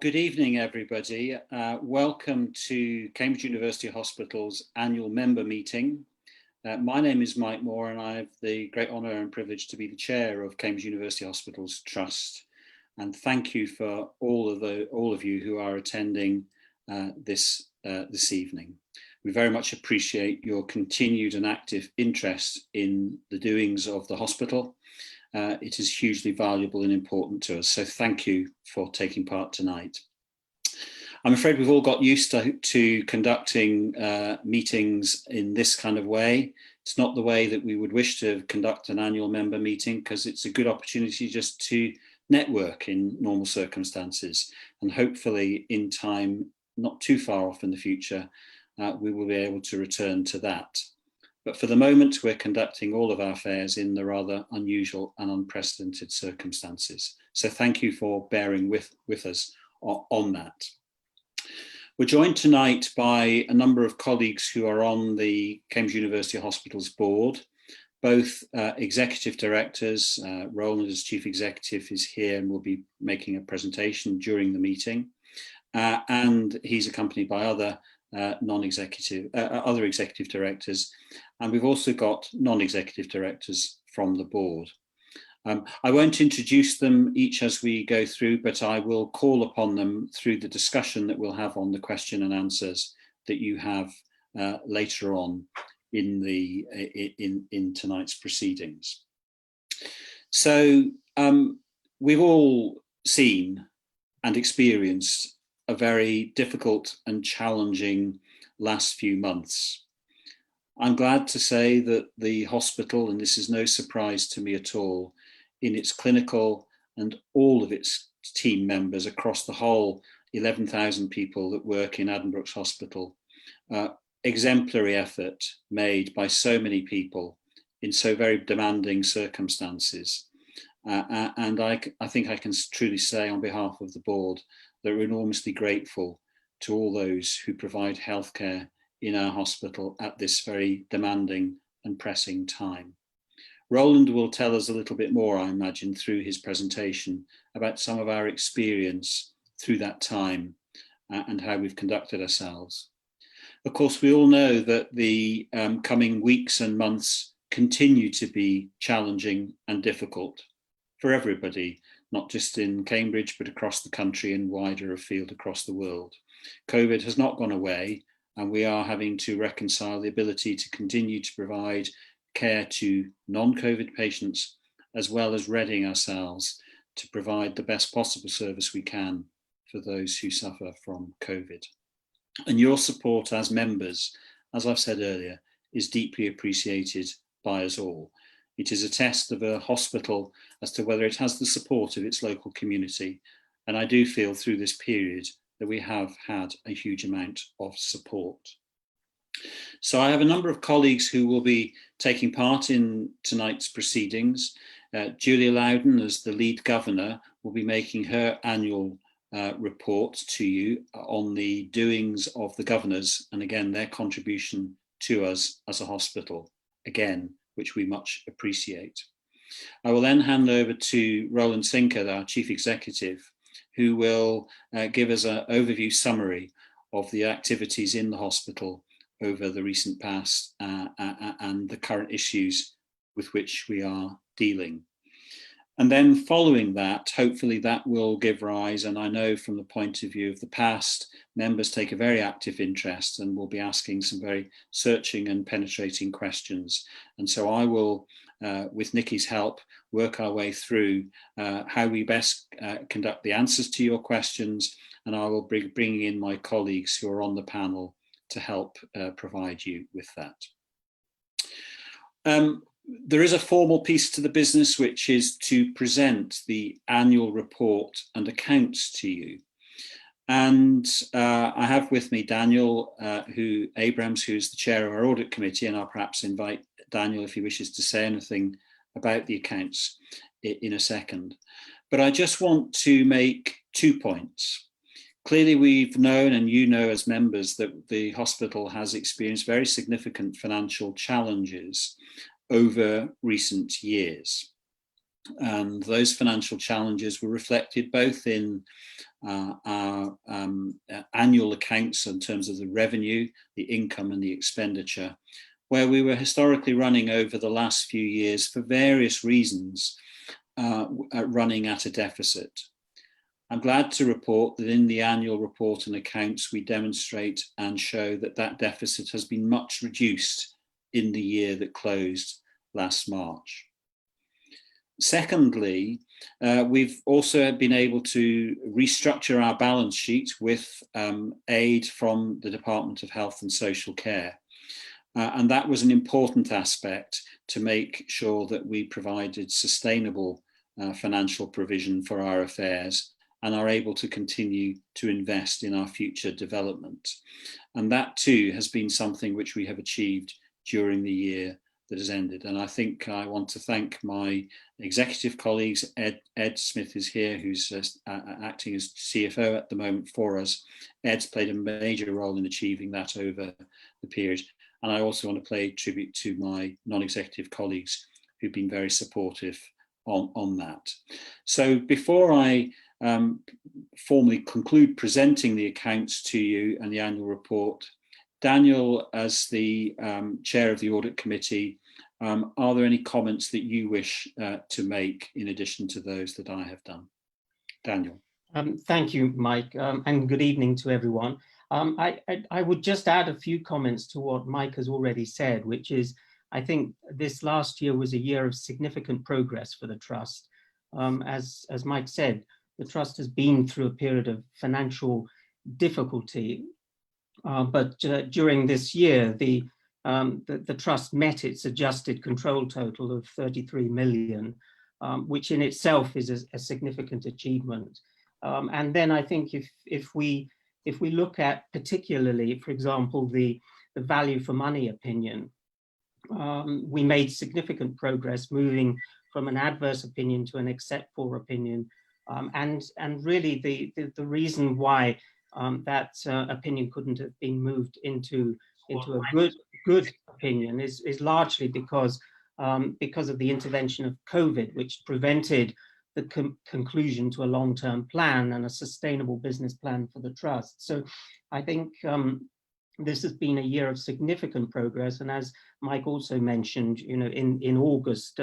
Good evening, everybody. Welcome to Cambridge University Hospital's annual member meeting. My name is Mike Moore and I have the great honour and privilege to be the chair of Cambridge University Hospital's Trust. And thank you for all of you who are attending this evening. We very much appreciate your continued and active interest in the doings of the hospital. It is hugely valuable and important to us. So thank you for taking part tonight. I'm afraid we've all got used to conducting meetings in this kind of way. It's not the way that we would wish to conduct an annual member meeting, because it's a good opportunity just to network in normal circumstances. And hopefully in time, not too far off in the future, we will be able to return to that. But for the moment, we're conducting all of our fairs in the rather unusual and unprecedented circumstances. So thank you for bearing with us on that. We're joined tonight by a number of colleagues who are on the Cambridge University Hospitals board, both executive directors. Roland, as chief executive, is here and will be making a presentation during the meeting. And he's accompanied by other other executive directors, and we've also got non-executive directors from the board. I won't introduce them each as we go through, but I will call upon them through the discussion that we'll have on the question and answers that you have later on in tonight's proceedings. So we've all seen and experienced a very difficult and challenging last few months. I'm glad to say that the hospital, and this is no surprise to me at all, in its clinical and all of its team members across the whole 11,000 people that work in Addenbrooke's Hospital, exemplary effort made by so many people in so very demanding circumstances. And I think I can truly say on behalf of the board that we're enormously grateful to all those who provide healthcare in our hospital at this very demanding and pressing time. Roland will tell us a little bit more, I imagine, through his presentation about some of our experience through that time and how we've conducted ourselves. Of course, we all know that the coming weeks and months continue to be challenging and difficult for everybody, not just in Cambridge, but across the country and wider afield across the world. COVID has not gone away, and we are having to reconcile the ability to continue to provide care to non-COVID patients, as well as readying ourselves to provide the best possible service we can for those who suffer from COVID. And your support as members, as I've said earlier, is deeply appreciated by us all. It is a test of a hospital as to whether it has the support of its local community. And I do feel through this period that we have had a huge amount of support. So I have a number of colleagues who will be taking part in tonight's proceedings. Julia Loudon, as the lead governor, will be making her annual report to you on the doings of the governors, and again, their contribution to us as a hospital, again, which we much appreciate. I will then hand over to Roland Sinker, our chief executive, who will give us an overview summary of the activities in the hospital over the recent past and the current issues with which we are dealing. And then following that, hopefully that will give rise, and I know from the point of view of the past, members take a very active interest and will be asking some very searching and penetrating questions. And so I will, with Nikki's help, work our way through how we best conduct the answers to your questions, and I will be bringing in my colleagues who are on the panel to help provide you with that. There is a formal piece to the business, which is to present the annual report and accounts to you. And I have with me Daniel Abrams, who's the chair of our audit committee, and I'll perhaps invite Daniel if he wishes to say anything about the accounts in a second. But I just want to make 2 points. Clearly, we've known, and you know as members, that the hospital has experienced very significant financial challenges over recent years. And those financial challenges were reflected both in our annual accounts in terms of the revenue, the income and the expenditure, where we were historically running over the last few years for various reasons, running at a deficit. I'm glad to report that in the annual report and accounts, we demonstrate and show that that deficit has been much reduced in the year that closed last March. Secondly, we've also been able to restructure our balance sheet with aid from the Department of Health and Social Care. And that was an important aspect to make sure that we provided sustainable financial provision for our affairs and are able to continue to invest in our future development. And that too has been something which we have achieved during the year that has ended. And I think I want to thank my executive colleagues. Ed Smith is here, who's acting as CFO at the moment for us. Ed's played a major role in achieving that over the period. And I also want to pay tribute to my non-executive colleagues who've been very supportive on that. So before I formally conclude presenting the accounts to you and the annual report, Daniel, as the chair of the audit committee, are there any comments that you wish to make in addition to those that I have done? Daniel. Thank you, Mike, and good evening to everyone. I would just add a few comments to what Mike has already said, which is, I think this last year was a year of significant progress for the Trust. As Mike said, the Trust has been through a period of financial difficulty, but during this year, the Trust met its adjusted control total of 33 million, which in itself is a significant achievement. And then I think if we look at particularly, for example, the value for money opinion, we made significant progress moving from an adverse opinion to an accept for opinion. And really the reason why that opinion couldn't have been moved into a good opinion is largely because of the intervention of COVID, which prevented the conclusion to a long-term plan and a sustainable business plan for the Trust. So I think this has been a year of significant progress. And as Mike also mentioned, you know, in August,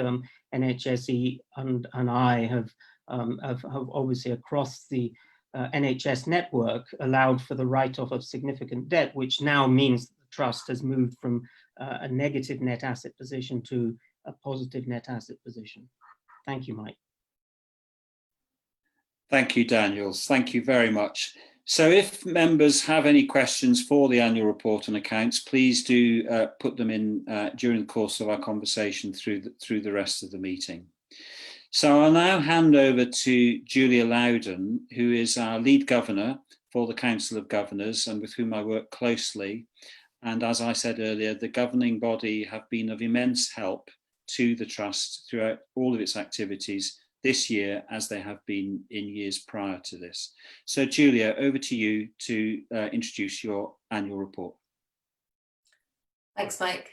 NHSE and I have obviously across the NHS network allowed for the write-off of significant debt, which now means the Trust has moved from a negative net asset position to a positive net asset position. Thank you, Mike. Thank you, Daniel. Thank you very much. So if members have any questions for the annual report and accounts, please do put them in during the course of our conversation through the rest of the meeting. So I'll now hand over to Julia Loudon, who is our lead governor for the Council of Governors and with whom I work closely. And as I said earlier, the governing body have been of immense help to the Trust throughout all of its activities this year, as they have been in years prior to this. So Julia, over to you to introduce your annual report. Thanks, Mike.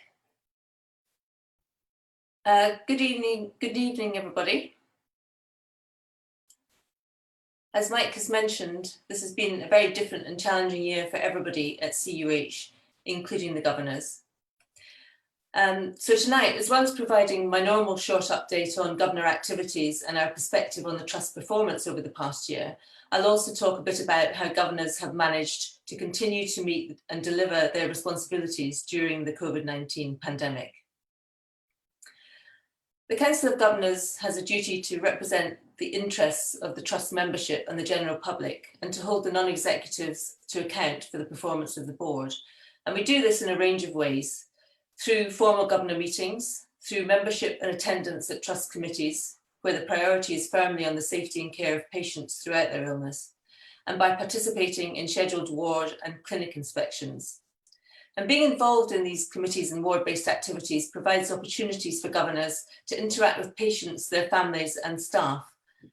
Good evening, everybody. As Mike has mentioned, this has been a very different and challenging year for everybody at CUH, including the governors. So tonight, as well as providing my normal short update on governor activities and our perspective on the Trust performance over the past year, I'll also talk a bit about how governors have managed to continue to meet and deliver their responsibilities during the COVID-19 pandemic. The Council of Governors has a duty to represent the interests of the Trust membership and the general public, and to hold the non-executives to account for the performance of the board. And we do this in a range of ways: through formal governor meetings, through membership and attendance at Trust committees, where the priority is firmly on the safety and care of patients throughout their illness, and by participating in scheduled ward and clinic inspections. And being involved in these committees and ward-based activities provides opportunities for governors to interact with patients, their families and staff,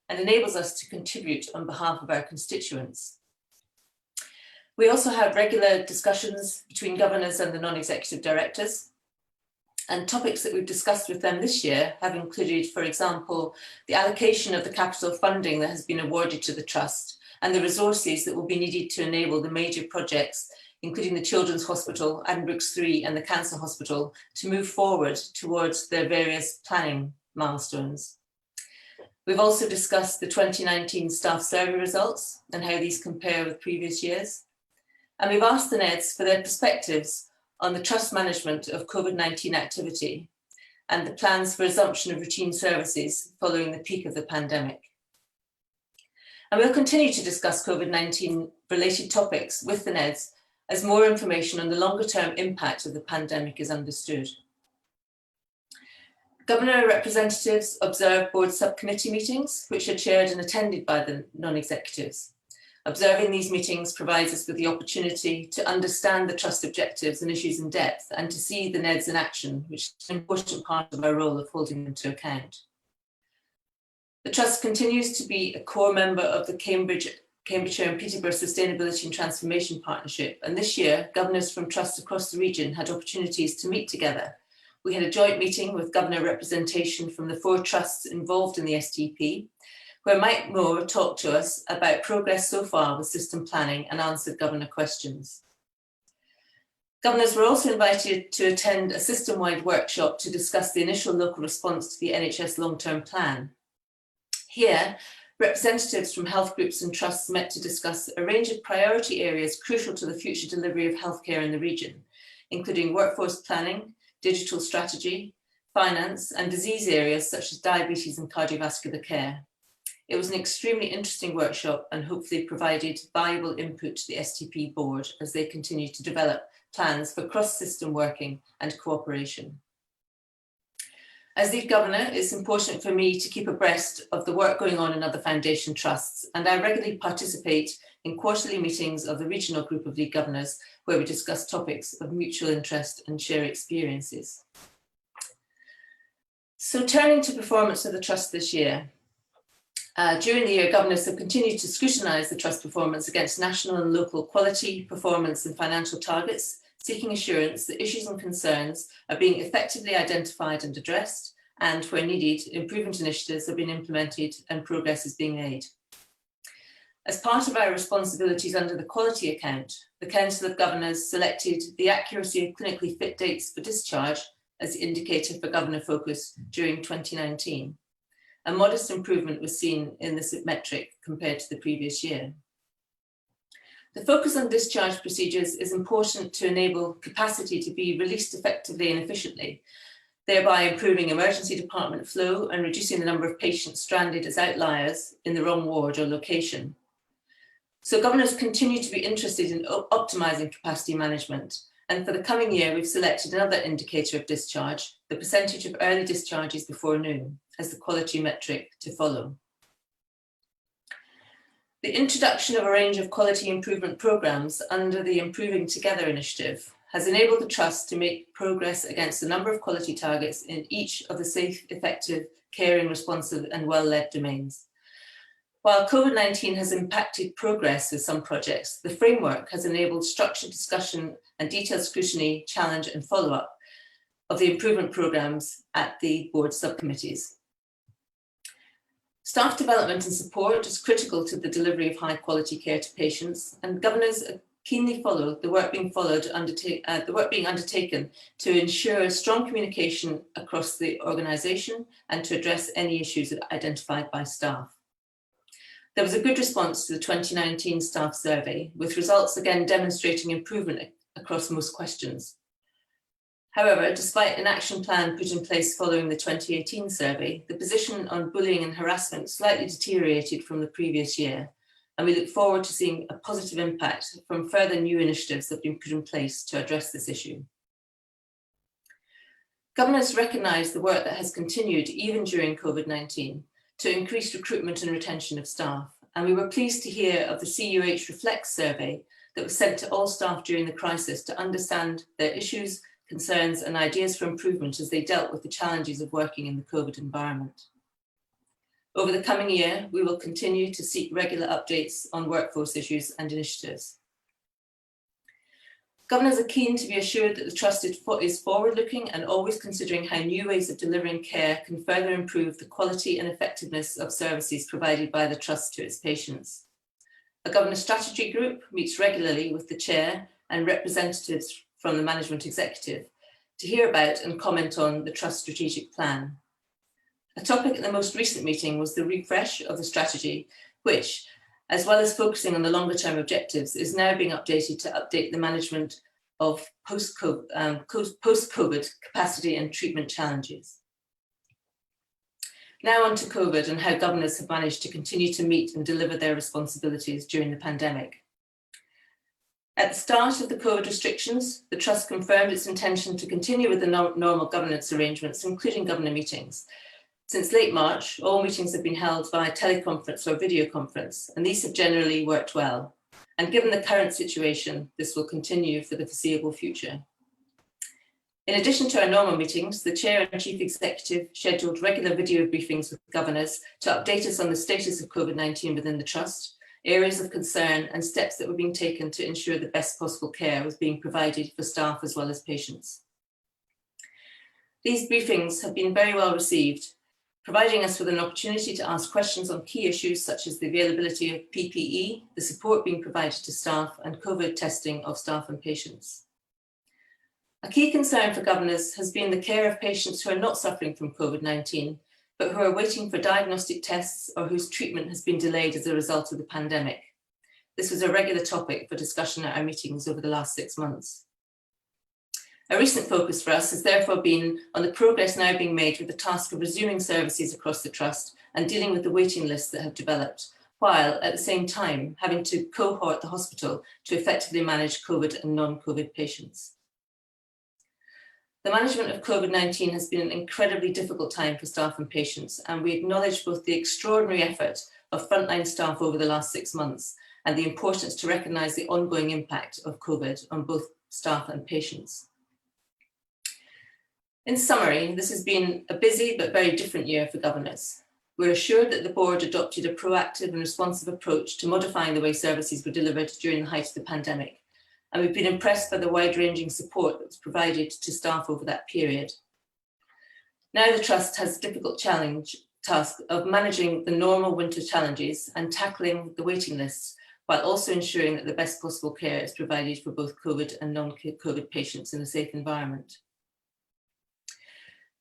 and enables us to contribute on behalf of our constituents. We also have regular discussions between governors and the non-executive directors. And topics that we've discussed with them this year have included, for example, the allocation of the capital funding that has been awarded to the Trust and the resources that will be needed to enable the major projects, including the Children's Hospital, Addenbrooke's 3 and the Cancer Hospital, to move forward towards their various planning milestones. We've also discussed the 2019 staff survey results and how these compare with previous years. And we've asked the NEDs for their perspectives on the Trust management of COVID-19 activity and the plans for resumption of routine services following the peak of the pandemic. And we'll continue to discuss COVID-19 related topics with the NEDs as more information on the longer term impact of the pandemic is understood. Governor representatives observe board subcommittee meetings, which are chaired and attended by the non-executives. Observing these meetings provides us with the opportunity to understand the Trust objectives and issues in depth and to see the NEDs in action, which is an important part of our role of holding them to account. The Trust continues to be a core member of the Cambridgeshire and Peterborough Sustainability and Transformation Partnership, and this year, governors from trusts across the region had opportunities to meet together. We had a joint meeting with governor representation from the 4 trusts involved in the STP, where Mike Moore talked to us about progress so far with system planning and answered governor questions. Governors were also invited to attend a system-wide workshop to discuss the initial local response to the NHS long-term plan. Here, representatives from health groups and trusts met to discuss a range of priority areas crucial to the future delivery of healthcare in the region, including workforce planning, digital strategy, finance, and disease areas such as diabetes and cardiovascular care. It was an extremely interesting workshop and hopefully provided valuable input to the STP board as they continue to develop plans for cross-system working and cooperation. As lead governor, it's important for me to keep abreast of the work going on in other foundation trusts, and I regularly participate in quarterly meetings of the regional group of lead governors where we discuss topics of mutual interest and share experiences. So turning to performance of the Trust this year. During the year, governors have continued to scrutinise the Trust performance against national and local quality, performance and financial targets, seeking assurance that issues and concerns are being effectively identified and addressed, and where needed, improvement initiatives have been implemented and progress is being made. As part of our responsibilities under the quality account, the Council of Governors selected the accuracy of clinically fit dates for discharge as the indicator for governor focus during 2019. A modest improvement was seen in this metric compared to the previous year. The focus on discharge procedures is important to enable capacity to be released effectively and efficiently, thereby improving emergency department flow and reducing the number of patients stranded as outliers in the wrong ward or location. So governors continue to be interested in optimising capacity management, and for the coming year we've selected another indicator of discharge, the percentage of early discharges before noon, as the quality metric to follow. The introduction of a range of quality improvement programmes under the Improving Together initiative has enabled the Trust to make progress against a number of quality targets in each of the safe, effective, caring, responsive and well-led domains. While COVID-19 has impacted progress with some projects, the framework has enabled structured discussion and detailed scrutiny, challenge and follow-up of the improvement programmes at the board subcommittees. Staff development and support is critical to the delivery of high quality care to patients, and governors keenly follow the work being undertaken to ensure strong communication across the organisation and to address any issues identified by staff. There was a good response to the 2019 staff survey, with results again demonstrating improvement across most questions. However, despite an action plan put in place following the 2018 survey, the position on bullying and harassment slightly deteriorated from the previous year, and we look forward to seeing a positive impact from further new initiatives that have been put in place to address this issue. Governors recognise the work that has continued even during COVID-19 to increase recruitment and retention of staff, and we were pleased to hear of the CUH Reflect survey that was sent to all staff during the crisis to understand their issues, concerns and ideas for improvement as they dealt with the challenges of working in the COVID environment. Over the coming year, we will continue to seek regular updates on workforce issues and initiatives. Governors are keen to be assured that the Trust is forward-looking and always considering how new ways of delivering care can further improve the quality and effectiveness of services provided by the Trust to its patients. A Governor Strategy Group meets regularly with the Chair and representatives from the Management Executive to hear about and comment on the Trust strategic plan. A topic at the most recent meeting was the refresh of the strategy, which, as well as focusing on the longer term objectives, is now being updated to update the management of post-COVID capacity and treatment challenges. Now on to COVID and how governors have managed to continue to meet and deliver their responsibilities during the pandemic. At the start of the COVID restrictions, the Trust confirmed its intention to continue with the normal governance arrangements, including governor meetings. Since late March, all meetings have been held via teleconference or video conference, and these have generally worked well. And given the current situation, this will continue for the foreseeable future. In addition to our normal meetings, the Chair and Chief Executive scheduled regular video briefings with governors to update us on the status of COVID-19 within the Trust, areas of concern and steps that were being taken to ensure the best possible care was being provided for staff as well as patients. These briefings have been very well received, providing us with an opportunity to ask questions on key issues such as the availability of PPE, the support being provided to staff, and COVID testing of staff and patients. A key concern for governors has been the care of patients who are not suffering from COVID-19, but who are waiting for diagnostic tests or whose treatment has been delayed as a result of the pandemic. This was a regular topic for discussion at our meetings over the last 6 months. A recent focus for us has therefore been on the progress now being made with the task of resuming services across the Trust and dealing with the waiting lists that have developed, while at the same time having to cohort the hospital to effectively manage COVID and non-COVID patients. The management of COVID-19 has been an incredibly difficult time for staff and patients, and we acknowledge both the extraordinary effort of frontline staff over the last 6 months and the importance to recognise the ongoing impact of COVID on both staff and patients. In summary, this has been a busy but very different year for governors. We're assured that the board adopted a proactive and responsive approach to modifying the way services were delivered during the height of the pandemic, and we've been impressed by the wide-ranging support that was provided to staff over that period. Now the Trust has the difficult task of managing the normal winter challenges and tackling the waiting lists, while also ensuring that the best possible care is provided for both COVID and non-COVID patients in a safe environment.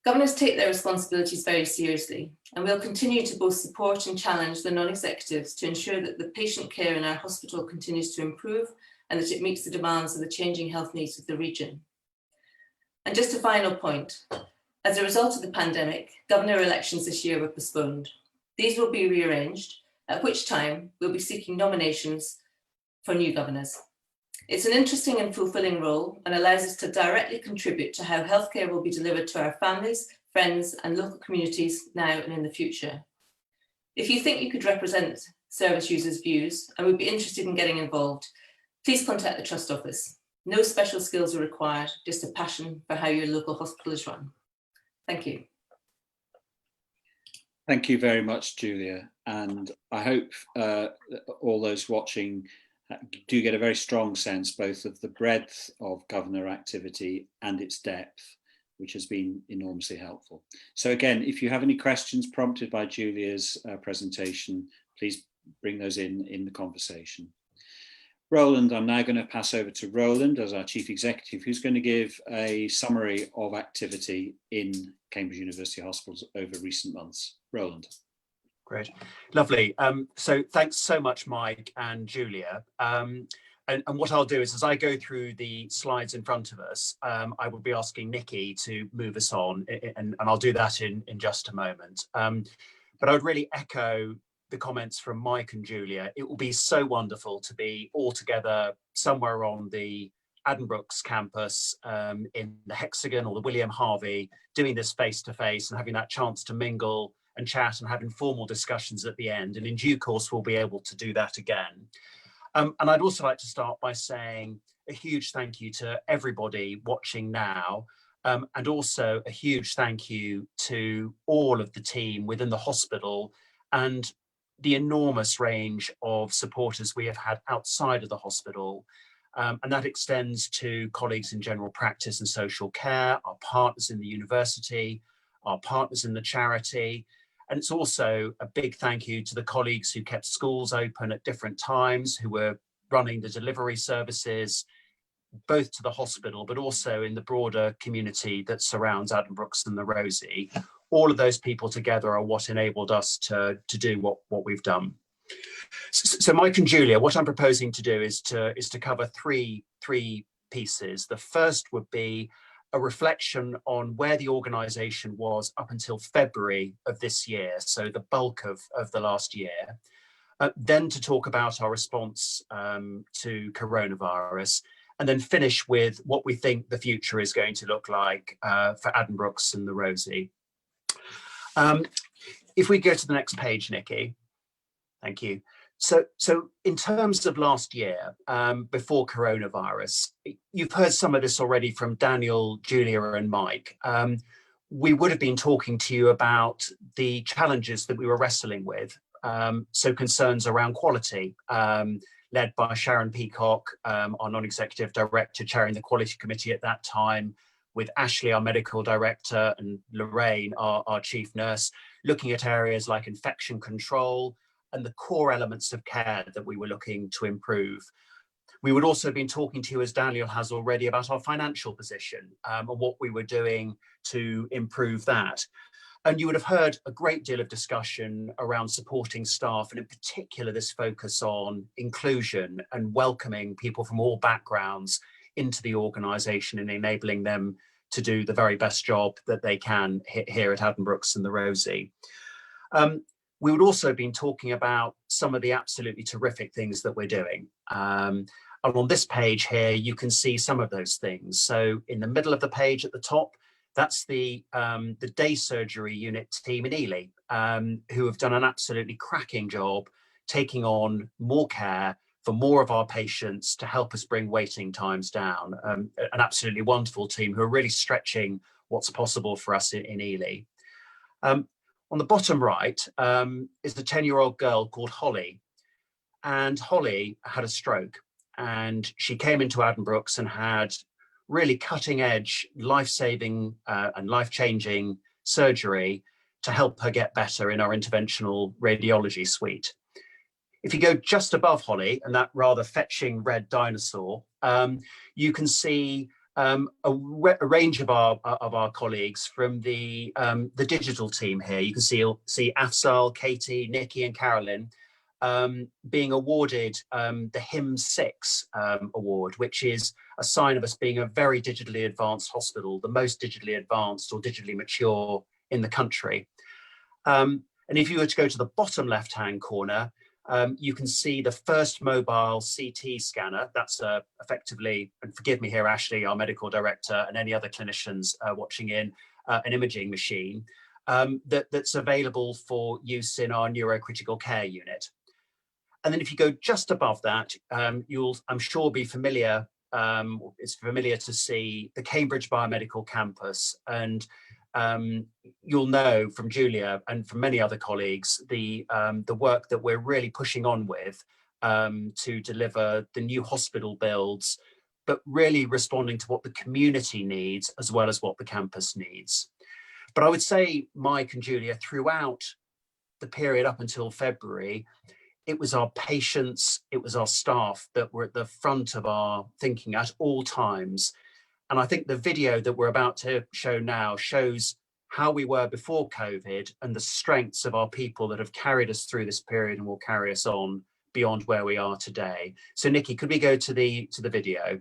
Governors take their responsibilities very seriously, and we'll continue to both support and challenge the non-executives to ensure that the patient care in our hospital continues to improve and that it meets the demands of the changing health needs of the region. And just a final point, as a result of the pandemic, governor elections this year were postponed. These will be rearranged, at which time we'll be seeking nominations for new governors. It's an interesting and fulfilling role and allows us to directly contribute to how healthcare will be delivered to our families, friends, and local communities now and in the future. If you think you could represent service users' views and would be interested in getting involved, please contact the Trust office. No special skills are required, just a passion for how your local hospital is run. Thank you. Thank you very much, Julia. And I hope all those watching do get a very strong sense both of the breadth of governor activity and its depth, which has been enormously helpful. So again, if you have any questions prompted by Julia's presentation, please bring those in the conversation. Roland, I'm now going to pass over to Roland as our Chief Executive, who's going to give a summary of activity in Cambridge University Hospitals over recent months. Roland. Great, lovely. So thanks so much, Mike and Julia. And what I'll do is, as I go through the slides in front of us, I will be asking Nikki to move us on, and I'll do that in just a moment. But I would really echo the comments from Mike and Julia. It will be so wonderful to be all together somewhere on the Addenbrooke's campus in the Hexagon or the William Harvey, doing this face-to-face and having that chance to mingle and chat and have informal discussions at the end. And in due course, we'll be able to do that again. And I'd also like to start by saying a huge thank you to everybody watching now, and also a huge thank you to all of the team within the hospital and the enormous range of supporters we have had outside of the hospital. And that extends to colleagues in general practice and social care, our partners in the university, our partners in the charity. And it's also a big thank you to the colleagues who kept schools open at different times, who were running the delivery services, both to the hospital, but also in the broader community that surrounds Addenbrooke's and the Rosie. All of those people together are what enabled us to do what we've done. So Mike and Julia, what I'm proposing to do is to cover three pieces. The first would be a reflection on where the organisation was up until February of this year, so the bulk of the last year. Then to talk about our response to coronavirus, and then finish with what we think the future is going to look like for Addenbrooke's and the Rosie. If we go to the next page, Nikki. Thank you. So in terms of last year, before coronavirus, you've heard some of this already from Daniel, Julia and Mike. We would have been talking to you about the challenges that we were wrestling with. So concerns around quality, led by Sharon Peacock, our non-executive director, chairing the quality committee at that time, with Ashley, our medical director, and Lorraine, our chief nurse, looking at areas like infection control and the core elements of care that we were looking to improve. We would also have been talking to you, as Daniel has already, about our financial position and what we were doing to improve that. And you would have heard a great deal of discussion around supporting staff, and in particular this focus on inclusion and welcoming people from all backgrounds into the organisation and enabling them to do the very best job that they can here at Addenbrooke's and the Rosie. We would also have been talking about some of the absolutely terrific things that we're doing. And on this page here, you can see some of those things. So in the middle of the page at the top, that's the day surgery unit team in Ely, who have done an absolutely cracking job taking on more care for more of our patients to help us bring waiting times down. An absolutely wonderful team who are really stretching what's possible for us in Ely. On the bottom right is a 10-year-old girl called Holly. And Holly had a stroke, and she came into Addenbrooke's and had really cutting edge, life-saving and life-changing surgery to help her get better in our interventional radiology suite. If you go just above Holly and that rather fetching red dinosaur, you can see a range of our colleagues from the digital team here. You can see Afzal, Katie, Nikki and Carolyn being awarded the HIMSS 6 award, which is a sign of us being a very digitally advanced hospital, the most digitally advanced or digitally mature in the country. And if you were to go to the bottom left-hand corner, you can see the first mobile CT scanner. That's effectively, and forgive me here, Ashley, our medical director, and any other clinicians watching in, an imaging machine that's available for use in our neurocritical care unit. And then if you go just above that, you'll, I'm sure, be familiar, it's familiar to see the Cambridge Biomedical Campus. And you'll know from Julia and from many other colleagues, the work that we're really pushing on with to deliver the new hospital builds, but really responding to what the community needs as well as what the campus needs. But I would say, Mike and Julia, throughout the period up until February, it was our patients, it was our staff that were at the front of our thinking at all times. And I think the video that we're about to show now shows how we were before COVID and the strengths of our people that have carried us through this period and will carry us on beyond where we are today. So Nikki, could we go to the video?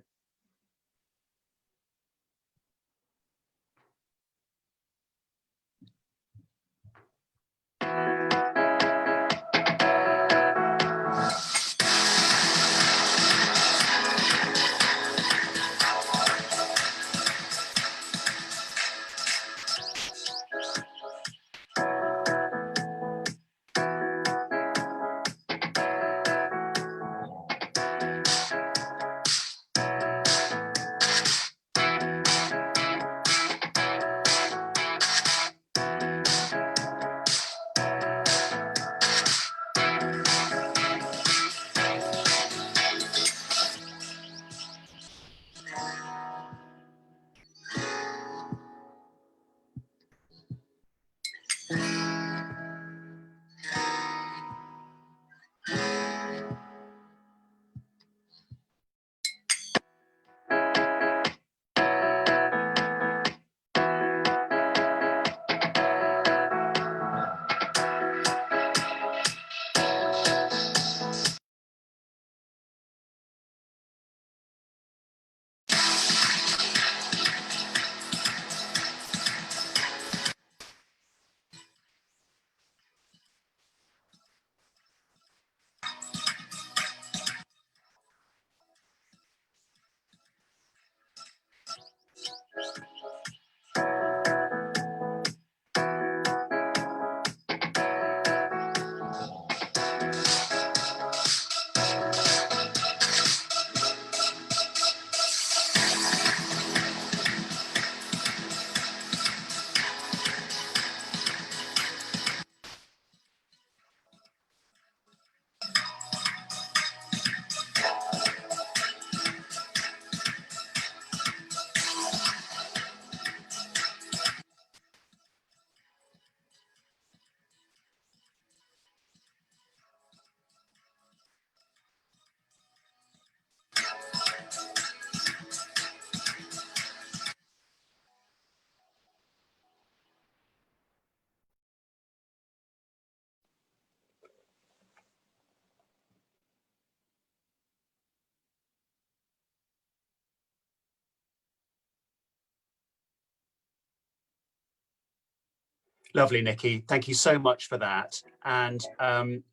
Lovely, Nikki. Thank you so much for that. And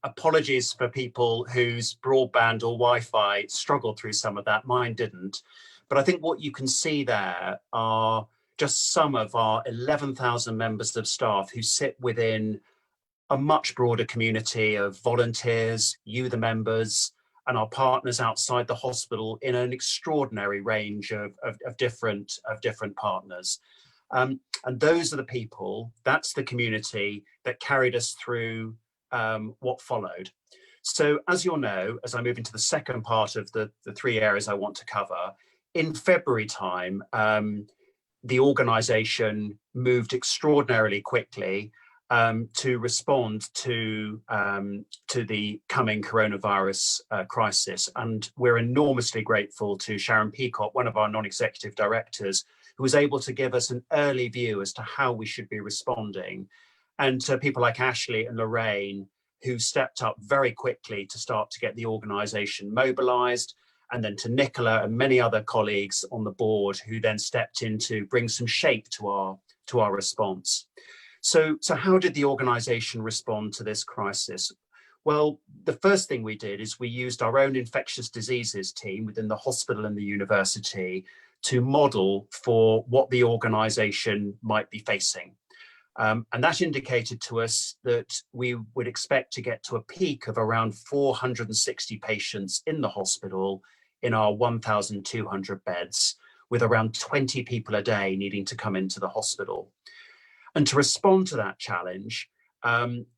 apologies for people whose broadband or Wi-Fi struggled through some of that. Mine didn't. But I think what you can see there are just some of our 11,000 members of staff who sit within a much broader community of volunteers, you, the members, and our partners outside the hospital in an extraordinary range of different partners. And those are the people, that's the community that carried us through what followed. So as you'll know, as I move into the second part of the three areas I want to cover, in February time, the organisation moved extraordinarily quickly to respond to the coming coronavirus crisis. And we're enormously grateful to Sharon Peacock, one of our non-executive directors, who was able to give us an early view as to how we should be responding. And to people like Ashley and Lorraine, who stepped up very quickly to start to get the organisation mobilised, and then to Nicola and many other colleagues on the board who then stepped in to bring some shape to our response. So how did the organisation respond to this crisis? Well, the first thing we did is we used our own infectious diseases team within the hospital and the university to model for what the organisation might be facing. And that indicated to us that we would expect to get to a peak of around 460 patients in the hospital in our 1,200 beds, with around 20 people a day needing to come into the hospital. And to respond to that challenge,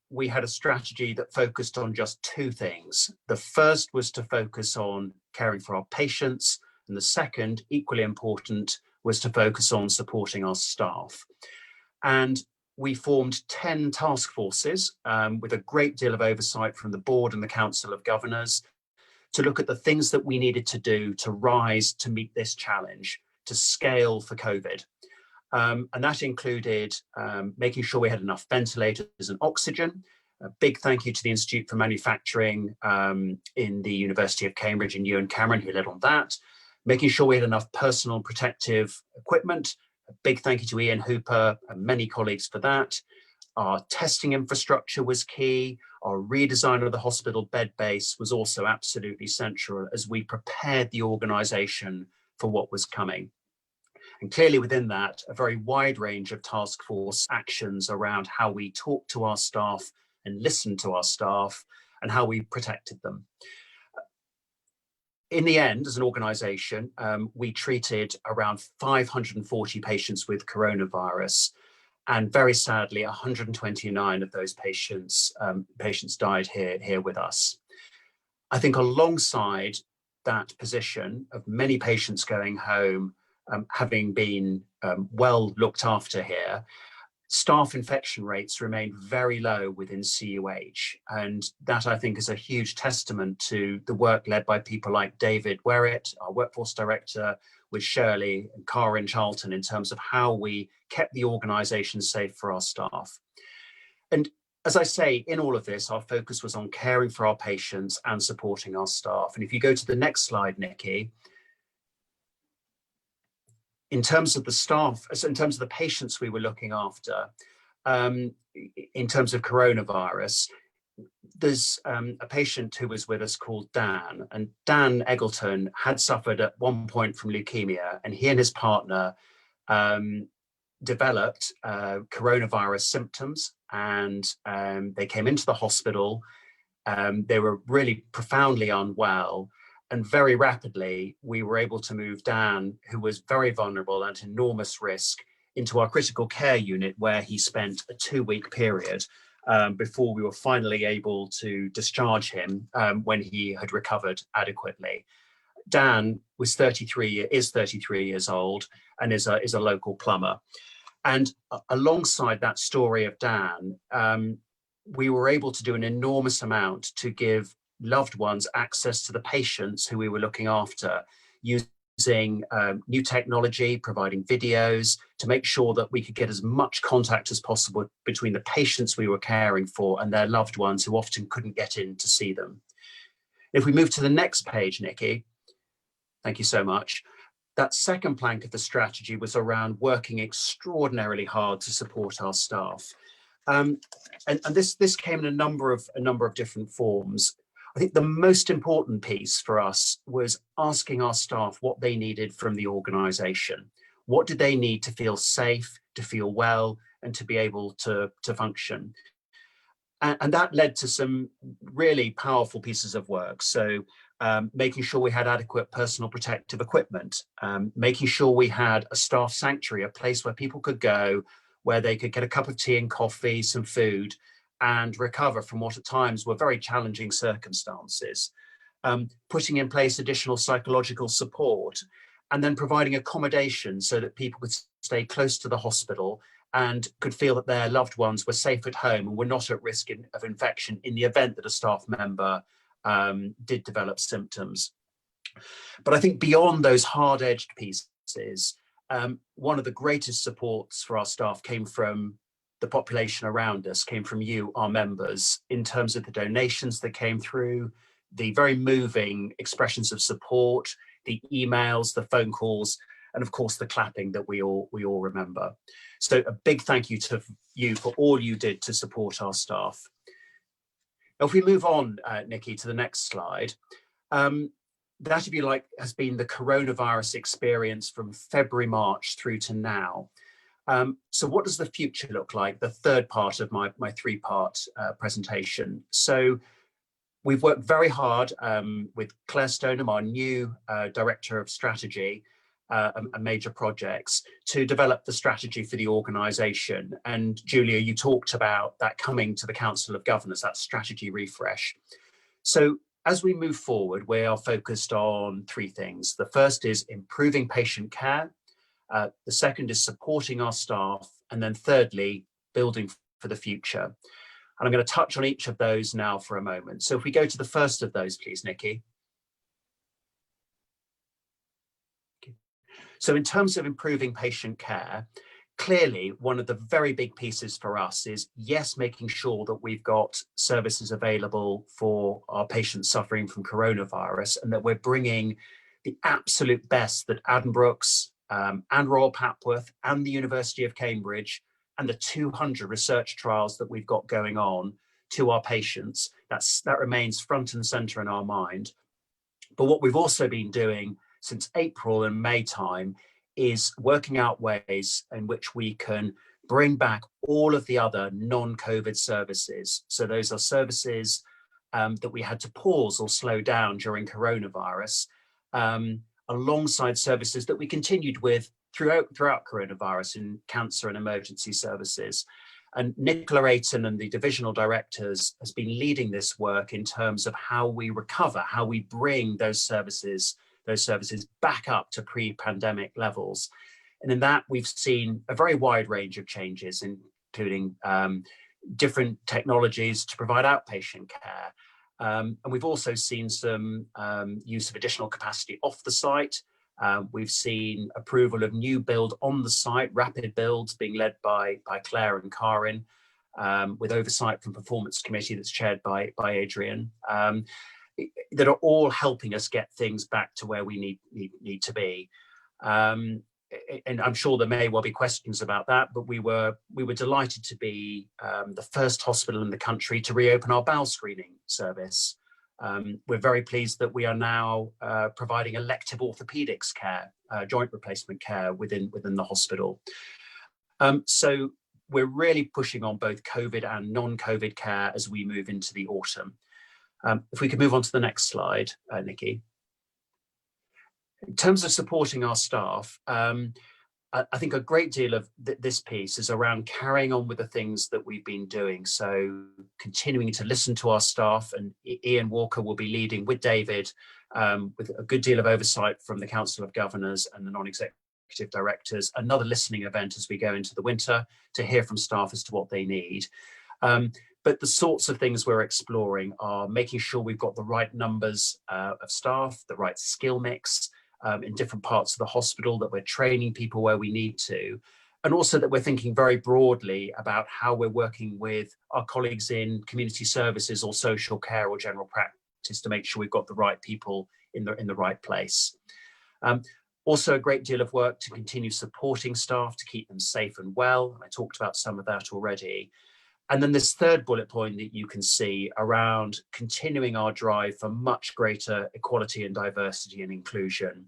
we had a strategy that focused on just two things. The first was to focus on caring for our patients, and the second, equally important, was to focus on supporting our staff. And we formed 10 task forces with a great deal of oversight from the board and the Council of Governors to look at the things that we needed to do to rise to meet this challenge, to scale for COVID. And that included making sure we had enough ventilators and oxygen. A big thank you to the Institute for Manufacturing in the University of Cambridge and Ewan Cameron, who led on that. Making sure we had enough personal protective equipment. A big thank you to Ian Hooper and many colleagues for that. Our testing infrastructure was key. Our redesign of the hospital bed base was also absolutely central as we prepared the organisation for what was coming. And clearly within that, a very wide range of task force actions around how we talk to our staff and listen to our staff and how we protected them. In the end, as an organisation, we treated around 540 patients with coronavirus, and very sadly, 129 of those patients died here with us. I think alongside that position of many patients going home, having been well looked after here, staff infection rates remain very low within CUH. And that, I think, is a huge testament to the work led by people like David Werrett, our workforce director, with Shirley and Karen Charlton, in terms of how we kept the organisation safe for our staff. And as I say, in all of this, our focus was on caring for our patients and supporting our staff. And if you go to the next slide, Nikki, in terms of the staff, in terms of the patients we were looking after, in terms of coronavirus, there's a patient who was with us called Dan, and Dan Eggleton had suffered at one point from leukemia, and he and his partner developed coronavirus symptoms, and they came into the hospital. They were really profoundly unwell. And very rapidly, we were able to move Dan, who was very vulnerable and at enormous risk, into our critical care unit, where he spent a 2-week period before we were finally able to discharge him when he had recovered adequately. Dan is 33 years old and is a local plumber. And alongside that story of Dan, we were able to do an enormous amount to give loved ones access to the patients who we were looking after, using new technology, providing videos to make sure that we could get as much contact as possible between the patients we were caring for and their loved ones who often couldn't get in to see them. If we move to the next page, Nikki, thank you so much. That second plank of the strategy was around working extraordinarily hard to support our staff. And this came in a number of different forms. I think the most important piece for us was asking our staff what they needed from the organisation. What did they need to feel safe, to feel well, and to be able to function? And that led to some really powerful pieces of work. So making sure we had adequate personal protective equipment, making sure we had a staff sanctuary, a place where people could go, where they could get a cup of tea and coffee, some food, and recover from what at times were very challenging circumstances. Putting in place additional psychological support, and then providing accommodation so that people could stay close to the hospital and could feel that their loved ones were safe at home and were not at risk of infection in the event that a staff member did develop symptoms. But I think beyond those hard-edged pieces, one of the greatest supports for our staff came from the population around us, came from you, our members, in terms of the donations that came through, the very moving expressions of support, the emails, the phone calls, and of course the clapping that we all remember. So a big thank you to you for all you did to support our staff. Now, if we move on, Nikki, to the next slide, that, if you like, has been the coronavirus experience from February, March through to now. So what does the future look like? The third part of my three-part presentation. So we've worked very hard with Claire Stoneham, our new Director of Strategy and Major Projects, to develop the strategy for the organisation. And Julia, you talked about that coming to the Council of Governors, that strategy refresh. So as we move forward, we are focused on three things. The first is improving patient care. The second is supporting our staff. And then thirdly, building for the future. And I'm going to touch on each of those now for a moment. So if we go to the first of those, please, Nikki. So in terms of improving patient care, clearly one of the very big pieces for us is, yes, making sure that we've got services available for our patients suffering from coronavirus, and that we're bringing the absolute best that Addenbrooke's and Royal Papworth and the University of Cambridge and the 200 research trials that we've got going on to our patients. That remains front and center in our mind. But what we've also been doing since April and May time is working out ways in which we can bring back all of the other non-COVID services. So those are services that we had to pause or slow down during coronavirus, alongside services that we continued with throughout coronavirus in cancer and emergency services. And Nicola Ayton and the divisional directors has been leading this work in terms of how we recover, how we bring those services back up to pre-pandemic levels. And in that, we've seen a very wide range of changes, including different technologies to provide outpatient care. And we've also seen some use of additional capacity off the site. We've seen approval of new build on the site, rapid builds being led by Claire and Karin, with oversight from Performance Committee that's chaired by Adrian. That are all helping us get things back to where we need to be. And I'm sure there may well be questions about that, but we were delighted to be the first hospital in the country to reopen our bowel screening service. We're very pleased that we are now providing elective orthopedics care, joint replacement care within the hospital. So we're really pushing on both COVID and non-COVID care as we move into the autumn. If we could move on to the next slide, Nikki. In terms of supporting our staff, I think a great deal of this piece is around carrying on with the things that we've been doing. So continuing to listen to our staff, and Ian Walker will be leading with David, with a good deal of oversight from the Council of Governors and the non-executive directors, another listening event as we go into the winter to hear from staff as to what they need. But the sorts of things we're exploring are making sure we've got the right numbers of staff, the right skill mix in different parts of the hospital, that we're training people where we need to, and also that we're thinking very broadly about how we're working with our colleagues in community services or social care or general practice to make sure we've got the right people in the right place. Also a great deal of work to continue supporting staff to keep them safe and well. I talked about some of that already. And then this third bullet point that you can see around continuing our drive for much greater equality and diversity and inclusion,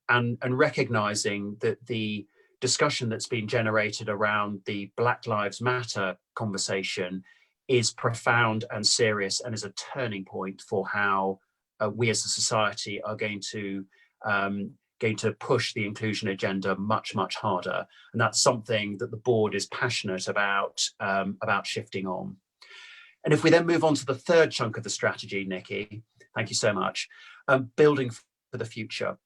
and recognizing that the discussion that's been generated around the Black Lives Matter conversation is profound and serious, and is a turning point for how we as a society are going to push the inclusion agenda much, much harder. And that's something that the board is passionate about shifting on. And if we then move on to the third chunk of the strategy, Nikki, thank you so much, building for the future.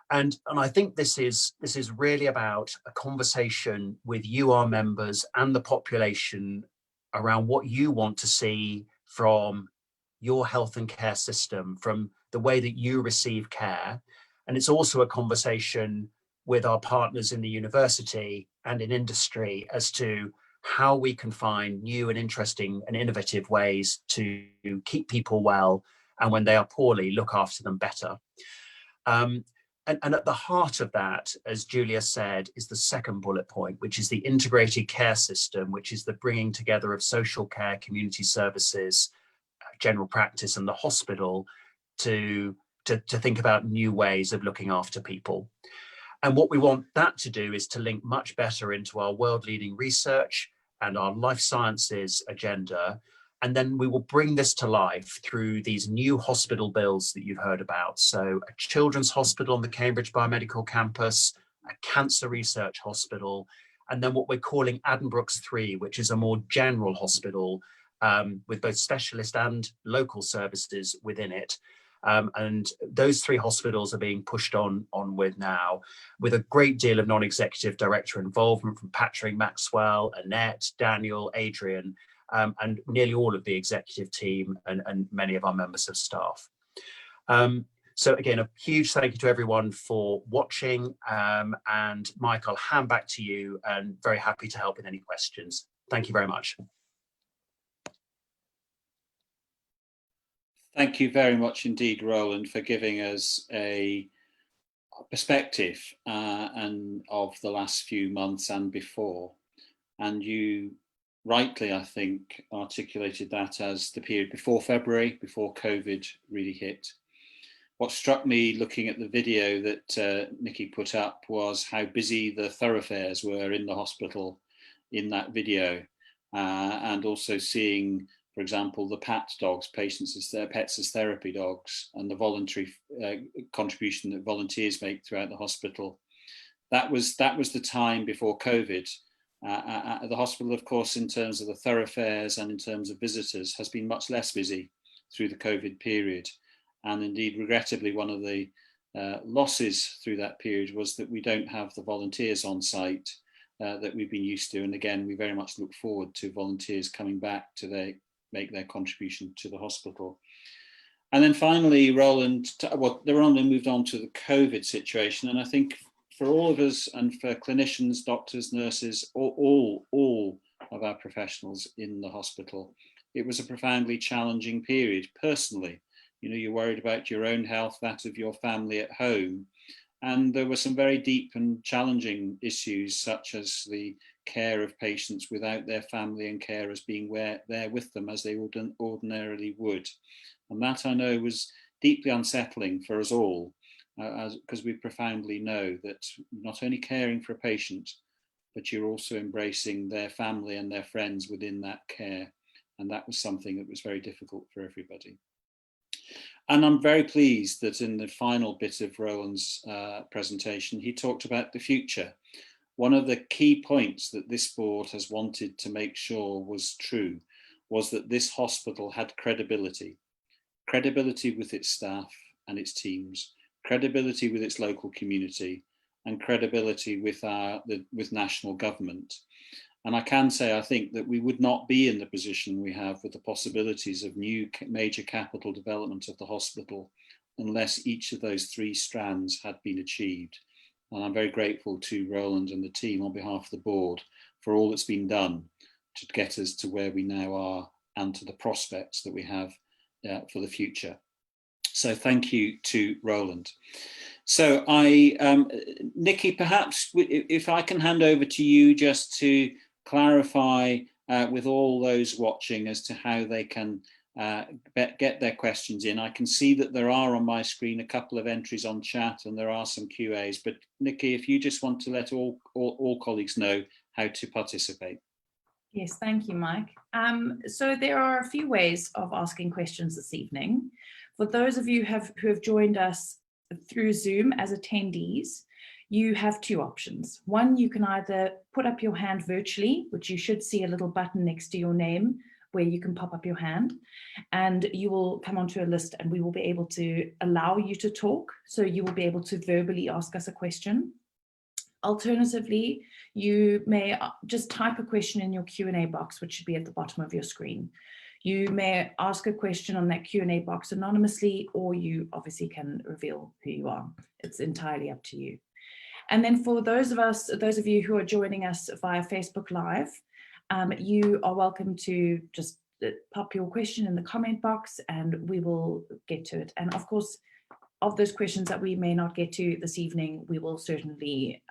And I think this is really about a conversation with you, our members, and the population around what you want to see from your health and care system, from the way that you receive care. And it's also a conversation with our partners in the university and in industry as to how we can find new and interesting and innovative ways to keep people well, and when they are poorly, look after them better. And at the heart of that, as Julia said, is the second bullet point, which is the integrated care system, which is the bringing together of social care, community services, general practice, and the hospital to think about new ways of looking after people. And what we want that to do is to link much better into our world-leading research and our life sciences agenda. And then we will bring this to life through these new hospital builds that you've heard about. So a children's hospital on the Cambridge Biomedical Campus, a cancer research hospital, and then what we're calling Addenbrooke's 3, which is a more general hospital with both specialist and local services within it. And those 3 hospitals are being pushed on with now, with a great deal of non-executive director involvement from Patrick, Maxwell, Annette, Daniel, Adrian, and nearly all of the executive team and many of our members of staff. So again, a huge thank you to everyone for watching. And Mike, I'll hand back to you, and very happy to help with any questions. Thank you very much. Thank you very much indeed, Roland, for giving us a perspective and of the last few months and before. And you rightly, I think, articulated that as the period before February, before COVID really hit. What struck me looking at the video that Nikki put up was how busy the thoroughfares were in the hospital in that video, and also seeing, for example, the PAT dogs, pets as therapy dogs, and the voluntary contribution that volunteers make throughout the hospital. That was the time before COVID. The hospital, of course, in terms of the thoroughfares and in terms of visitors, has been much less busy through the COVID period. And indeed, regrettably, one of the losses through that period was that we don't have the volunteers on site that we've been used to. And again, we very much look forward to volunteers coming back to make their contribution to the hospital. And then finally, Roland moved on to the COVID situation. And I think for all of us, and for clinicians, doctors, nurses, all of our professionals in the hospital, it was a profoundly challenging period personally. You know, you're worried about your own health, that of your family at home. And there were some very deep and challenging issues, such as the care of patients without their family and carers being there with them as they ordinarily would. And that, I know, was deeply unsettling for us all, because we profoundly know that not only caring for a patient, but you're also embracing their family and their friends within that care. And that was something that was very difficult for everybody. And I'm very pleased that in the final bit of Roland's presentation, he talked about the future. One of the key points that this board has wanted to make sure was true was that this hospital had credibility. Credibility with its staff and its teams, credibility with its local community, and credibility with national government. And I can say, I think that we would not be in the position we have with the possibilities of new major capital development of the hospital unless each of those 3 strands had been achieved. And I'm very grateful to Roland and the team on behalf of the board for all that's been done to get us to where we now are and to the prospects that we have for the future. So thank you to Roland. So Nikki, perhaps if I can hand over to you just to clarify with all those watching as to how they can get their questions in. I can see that there are on my screen a couple of entries on chat, and there are some QAs, but Nikki, if you just want to let all colleagues know how to participate. Yes, thank you, Mike. So there are a few ways of asking questions this evening. For those of you who have joined us through Zoom as attendees, you have two options. One, you can either put up your hand virtually, which you should see a little button next to your name where you can pop up your hand, and you will come onto a list and we will be able to allow you to talk. So you will be able to verbally ask us a question. Alternatively, you may just type a question in your Q&A box, which should be at the bottom of your screen. You may ask a question on that Q&A box anonymously, or you obviously can reveal who you are. It's entirely up to you. And then for those of you who are joining us via Facebook Live, you are welcome to just pop your question in the comment box and we will get to it. And of course, of those questions that we may not get to this evening, we will certainly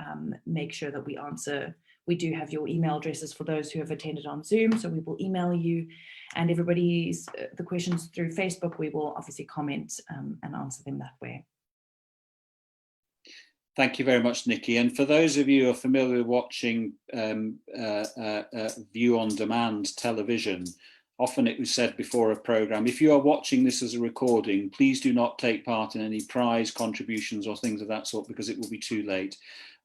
make sure that we answer. We do have your email addresses for those who have attended on Zoom, so we will email you, and everybody's the questions through Facebook, we will obviously comment and answer them that way. Thank you very much, Nikki. And for those of you who are familiar with watching view on demand television, often it was said before a programme, if you are watching this as a recording, please do not take part in any prize contributions or things of that sort, because it will be too late.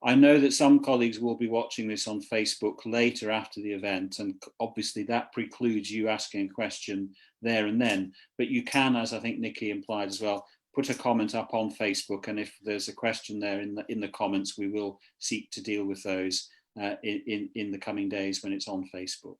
I know that some colleagues will be watching this on Facebook later after the event, and obviously that precludes you asking a question there and then, but you can, as I think Nikki implied as well, put a comment up on Facebook, and if there's a question there in the comments, we will seek to deal with those in the coming days when it's on Facebook.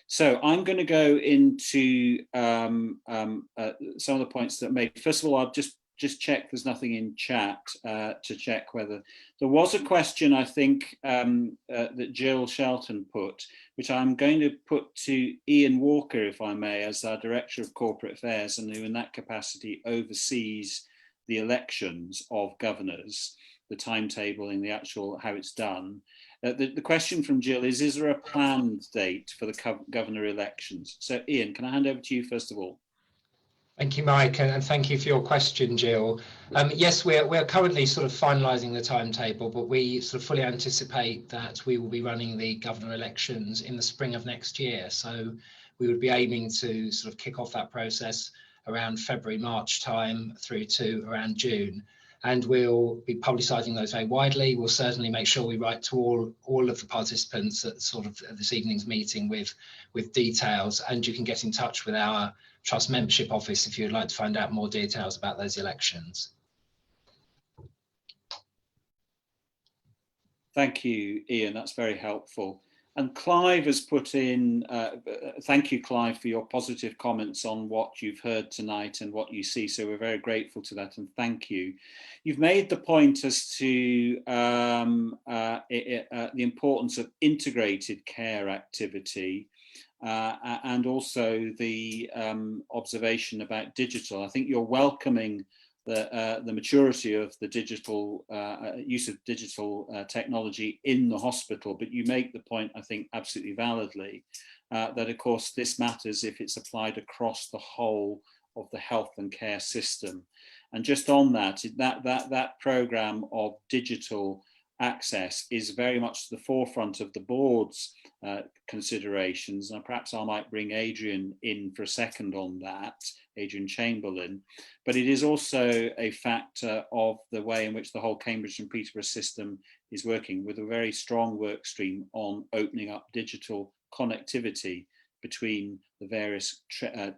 So I'm going to go into some of the points that made. First of all, I'll just check there's nothing in chat to check whether there was a question, I think, that Jill Shelton put, which I'm going to put to Ian Walker, if I may, as our Director of Corporate Affairs, and who in that capacity oversees the elections of governors, the timetabling, the actual how it's done. The question from Jill is there a planned date for the governor elections? So Ian, can I hand over to you first of all? Thank you, Mike, and thank you for your question, Jill. Yes, we're currently sort of finalising the timetable, but we sort of fully anticipate that we will be running the governor elections in the spring of next year. So we would be aiming to sort of kick off that process around February, March time through to around June. And we'll be publicising those very widely. We'll certainly make sure we write to all of the participants at sort of this evening's meeting with details, and you can get in touch with our Trust Membership Office if you'd like to find out more details about those elections. Thank you, Ian, that's very helpful. And Clive has put in, thank you, Clive, for your positive comments on what you've heard tonight and what you see. So we're very grateful to that, and thank you. You've made the point as to the importance of integrated care activity and also the observation about digital. I think you're welcoming the maturity of the digital use of digital technology in the hospital, but you make the point, I think, absolutely validly, that of course this matters if it's applied across the whole of the health and care system. And just on that programme of digital access is very much to the forefront of the board's considerations, and perhaps I might bring Adrian in for a second on that, Adrian Chamberlain, but it is also a factor of the way in which the whole Cambridge and Peterborough system is working, with a very strong work stream on opening up digital connectivity between the various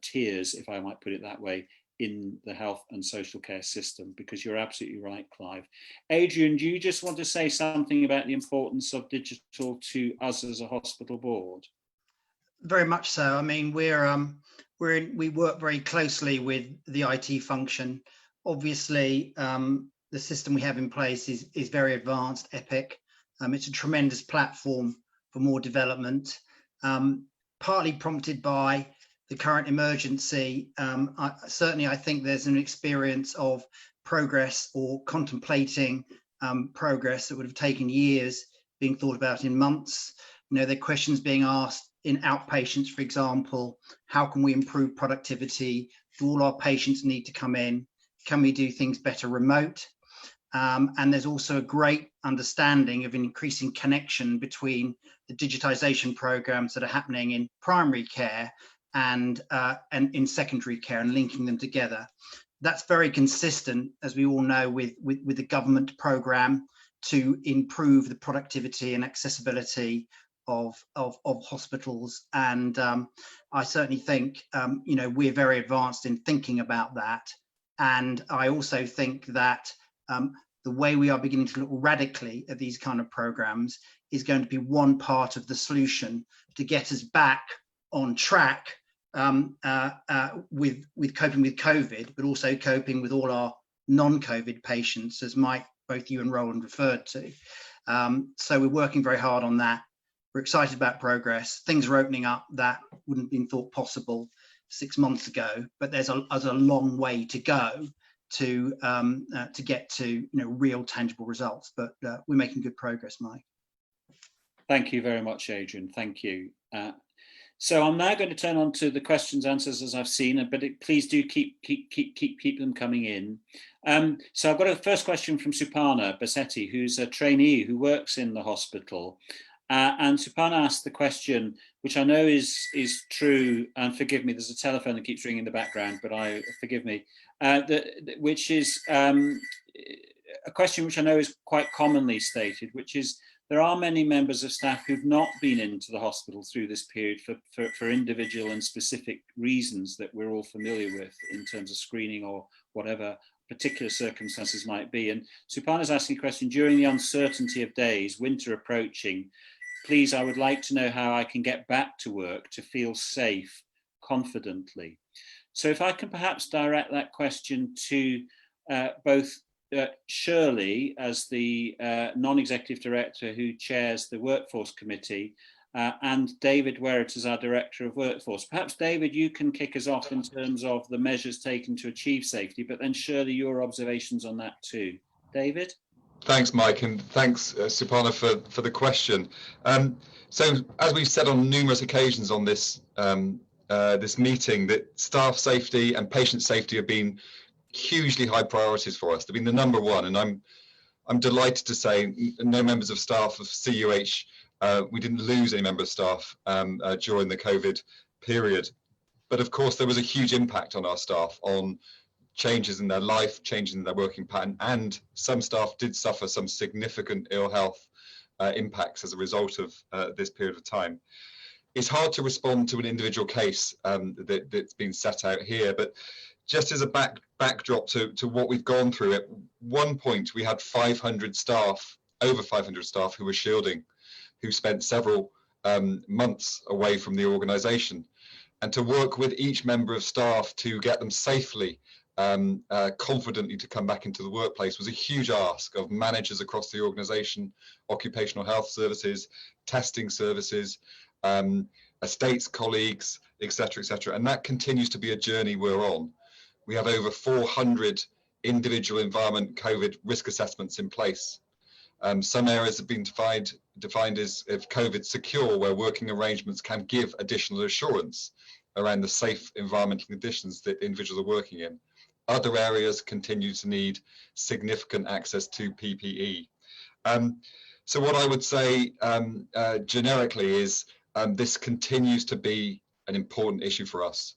tiers, if I might put it that way, in the health and social care system, because you're absolutely right, Clive. Adrian, do you just want to say something about the importance of digital to us as a hospital board? Very much so. I mean, we work very closely with the IT function. Obviously, the system we have in place is very advanced, Epic. It's a tremendous platform for more development, partly prompted by the current emergency. Certainly, I think there's an experience of progress or contemplating progress that would have taken years being thought about in months. You know, there are questions being asked in outpatients, for example, how can we improve productivity? Do all our patients need to come in? Can we do things better remote? And there's also a great understanding of increasing connection between the digitization programs that are happening in primary care and in secondary care, and linking them together. That's very consistent, as we all know, with the government program to improve the productivity and accessibility of hospitals. And I certainly think, we're very advanced in thinking about that. And I also think that the way we are beginning to look radically at these kind of programs is going to be one part of the solution to get us back on track with coping with COVID, but also coping with all our non-COVID patients, as Mike, both you and Roland referred to. So we're working very hard on that. We're excited about progress. Things are opening up that wouldn't have been thought possible 6 months ago, but there's a long way to go to get to real tangible results. But we're making good progress, Mike. Thank you very much, Adrian. Thank you. So I'm now going to turn on to the questions, answers as I've seen, but please do keep them coming in. So I've got a first question from Suparna Bassetti, who's a trainee who works in the hospital. And Suparna asked the question, which I know is true, and forgive me, there's a telephone that keeps ringing in the background, but forgive me, which is a question which I know is quite commonly stated, which is there are many members of staff who've not been into the hospital through this period for individual and specific reasons that we're all familiar with in terms of screening or whatever particular circumstances might be. And Suparna's asking a question, during the uncertainty of days, winter approaching, please, I would like to know how I can get back to work to feel safe confidently. So if I can perhaps direct that question to both Shirley as the non-executive director who chairs the Workforce Committee and David Werrett as our Director of Workforce. Perhaps, David, you can kick us off in terms of the measures taken to achieve safety, but then Shirley, your observations on that too. David? Thanks, Mike, and thanks, Suparna, for the question. So, as we've said on numerous occasions on this this meeting, that staff safety and patient safety have been hugely high priorities for us. They've been the number one, and I'm delighted to say no members of staff of CUH, we didn't lose any member of staff during the COVID period. But of course, there was a huge impact on our staff, on changes in their life, changes in their working pattern, and some staff did suffer some significant ill health impacts as a result of this period of time. It's hard to respond to an individual case that's been set out here, but just as a backdrop to what we've gone through, at one point we had 500 staff, over 500 staff who were shielding, who spent several months away from the organisation. And to work with each member of staff to get them safely, confidently to come back into the workplace was a huge ask of managers across the organisation, occupational health services, testing services, estates colleagues, etc., etc. And that continues to be a journey we're on. We have over 400 individual environment COVID risk assessments in place. Some areas have been defined as if COVID secure, where working arrangements can give additional assurance around the safe environmental conditions that individuals are working in. Other areas continue to need significant access to PPE. So what I would say generically is this continues to be an important issue for us.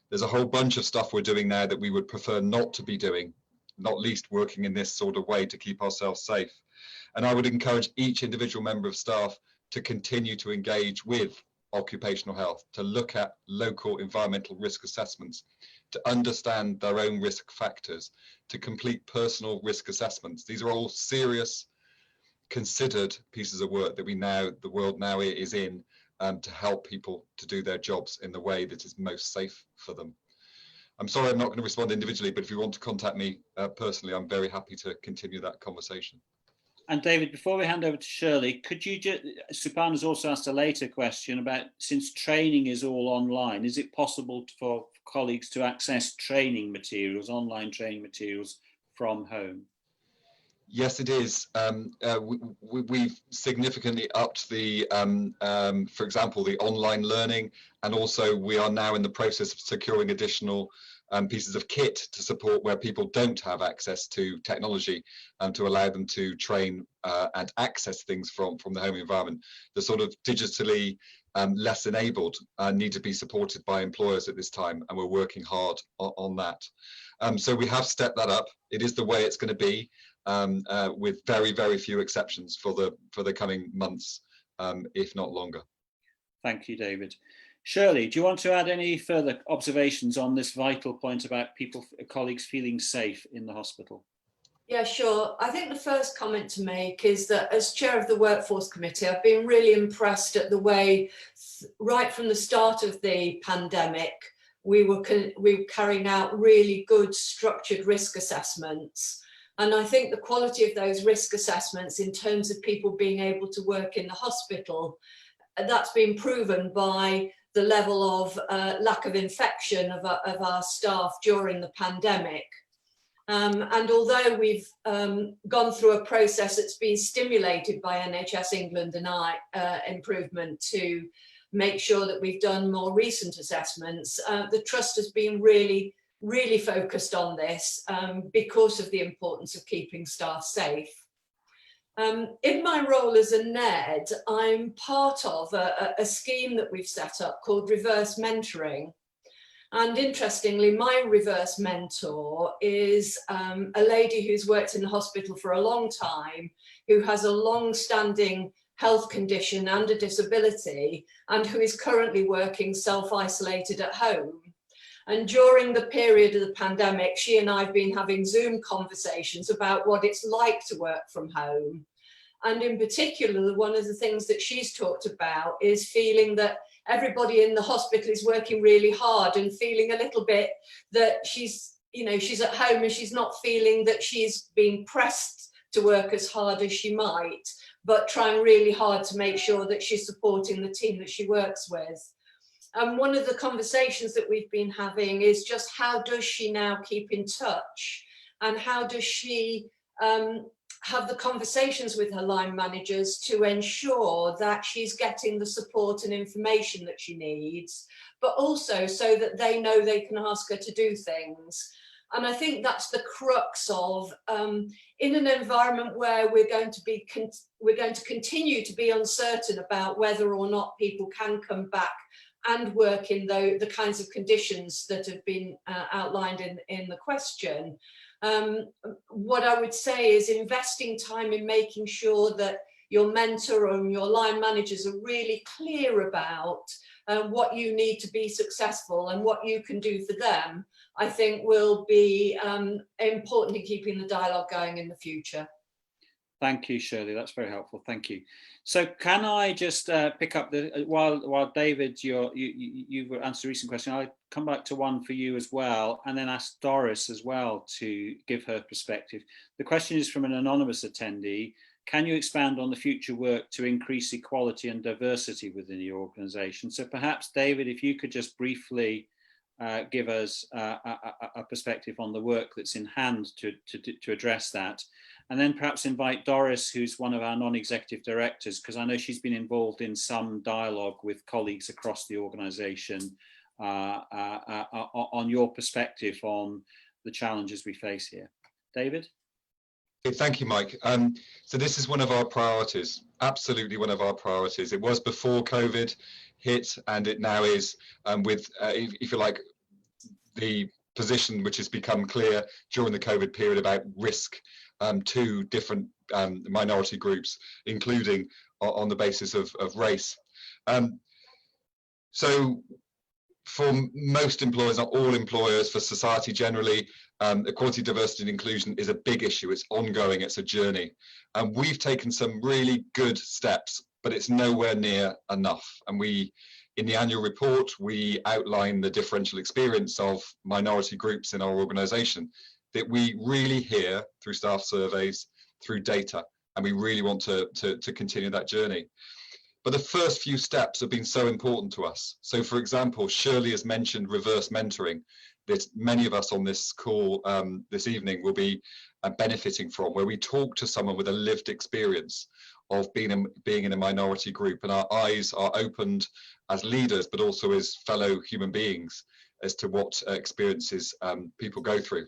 There's a whole bunch of stuff we're doing now that we would prefer not to be doing, not least working in this sort of way to keep ourselves safe. And I would encourage each individual member of staff to continue to engage with occupational health, to look at local environmental risk assessments, to understand their own risk factors, to complete personal risk assessments. These are all serious, considered pieces of work that the world now is in, to help people to do their jobs in the way that is most safe for them. I'm sorry I'm not going to respond individually, but if you want to contact me personally, I'm very happy to continue that conversation. And David, before we hand over to Shirley, could you just, Suparna's also asked a later question about, since training is all online, is it possible for colleagues to access training materials, online training materials from home? Yes, it is. We've significantly upped the, for example, the online learning, and also we are now in the process of securing additional pieces of kit to support where people don't have access to technology, and to allow them to train and access things from the home environment. The sort of digitally less enabled need to be supported by employers at this time, and we're working hard on that. So we have stepped that up. It is the way it's going to be, with very, very few exceptions for the coming months, if not longer. Thank you, David. Shirley, do you want to add any further observations on this vital point about colleagues feeling safe in the hospital? Yeah, sure. I think the first comment to make is that as chair of the Workforce Committee, I've been really impressed at the way, right from the start of the pandemic, we were carrying out really good structured risk assessments. And I think the quality of those risk assessments in terms of people being able to work in the hospital, that's been proven by the level of lack of infection of our staff during the pandemic. And although we've gone through a process that's been stimulated by NHS England and improvement to make sure that we've done more recent assessments, the Trust has been really focused on this because of the importance of keeping staff safe. In my role as a NED, I'm part of a scheme that we've set up called Reverse Mentoring. And interestingly, my reverse mentor is a lady who's worked in the hospital for a long time, who has a long-standing health condition and a disability, and who is currently working self-isolated at home. And during the period of the pandemic, she and I have been having Zoom conversations about what it's like to work from home. And in particular, one of the things that she's talked about is feeling that everybody in the hospital is working really hard, and feeling a little bit that she's at home and she's not feeling that she's being pressed to work as hard as she might, but trying really hard to make sure that she's supporting the team that she works with. And one of the conversations that we've been having is just how does she now keep in touch, and how does she have the conversations with her line managers to ensure that she's getting the support and information that she needs, but also so that they know they can ask her to do things. And I think that's the crux of, in an environment where we're going to continue to be uncertain about whether or not people can come back and work in the kinds of conditions that have been outlined in the question. What I would say is investing time in making sure that your mentor and your line managers are really clear about what you need to be successful and what you can do for them, I think will be important in keeping the dialogue going in the future. Thank you, Shirley. That's very helpful. Thank you. So can I just pick up while David, you've answered a recent question, I'll come back to one for you as well, and then ask Doris as well to give her perspective. The question is from an anonymous attendee. Can you expand on the future work to increase equality and diversity within your organisation? So perhaps, David, if you could just briefly give us a perspective on the work that's in hand to address that. And then perhaps invite Doris, who's one of our non-executive directors, because I know she's been involved in some dialogue with colleagues across the organisation on your perspective on the challenges we face here. David? Okay, thank you, Mike. So this is one of our priorities, absolutely one of our priorities. It was before COVID hit, and it now is with, if you like, the position which has become clear during the COVID period about risk to different minority groups, including on the basis of race. So for most employers, not all employers, for society generally, equality, diversity and inclusion is a big issue. It's ongoing, it's a journey. And we've taken some really good steps, but it's nowhere near enough. And in the annual report, we outline the differential experience of minority groups in our organisation that we really hear through staff surveys, through data, and we really want to continue that journey. But the first few steps have been so important to us. So for example, Shirley has mentioned reverse mentoring. that many of us on this call this evening will be benefiting from, where we talk to someone with a lived experience of being in a minority group, and our eyes are opened as leaders, but also as fellow human beings, as to what experiences people go through.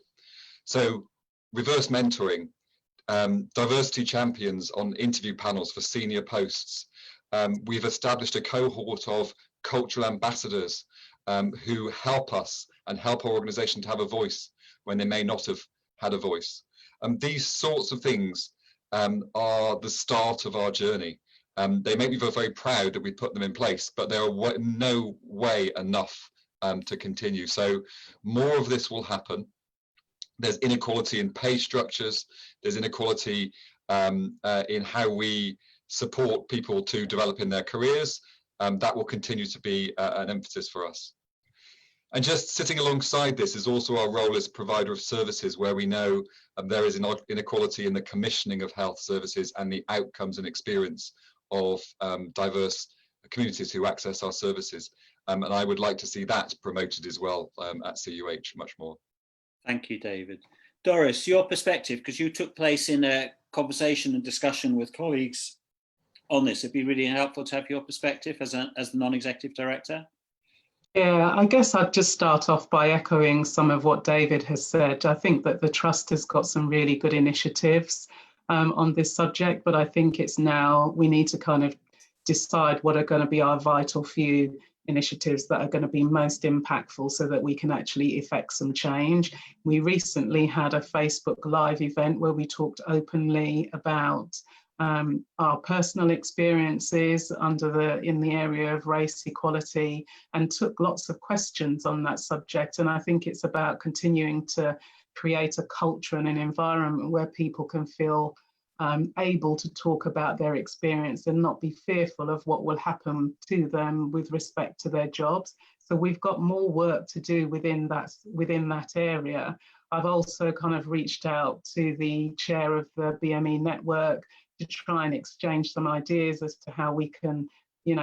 So reverse mentoring, diversity champions on interview panels for senior posts. We've established a cohort of cultural ambassadors who help us and help our organisation to have a voice when they may not have had a voice. These sorts of things are the start of our journey. They make me feel very proud that we put them in place, but they are no way enough to continue. So more of this will happen. There's inequality in pay structures. There's inequality in how we support people to develop in their careers. That will continue to be an emphasis for us. And just sitting alongside this is also our role as provider of services, where we know there is inequality in the commissioning of health services and the outcomes and experience of diverse communities who access our services. And I would like to see that promoted as well at CUH much more. Thank you, David. Doris, your perspective, because you took place in a conversation and discussion with colleagues on this. It'd be really helpful to have your perspective as the non-executive director. Yeah, I guess I'd just start off by echoing some of what David has said. I think that the Trust has got some really good initiatives on this subject, but I think it's now we need to kind of decide what are going to be our vital few initiatives that are going to be most impactful so that we can actually effect some change. We recently had a Facebook Live event where we talked openly about our personal experiences in the area of race equality, and took lots of questions on that subject. And I think it's about continuing to create a culture and an environment where people can feel able to talk about their experience and not be fearful of what will happen to them with respect to their jobs. So we've got more work to do within that area. I've also kind of reached out to the chair of the BME network to try and exchange some ideas as to how we can,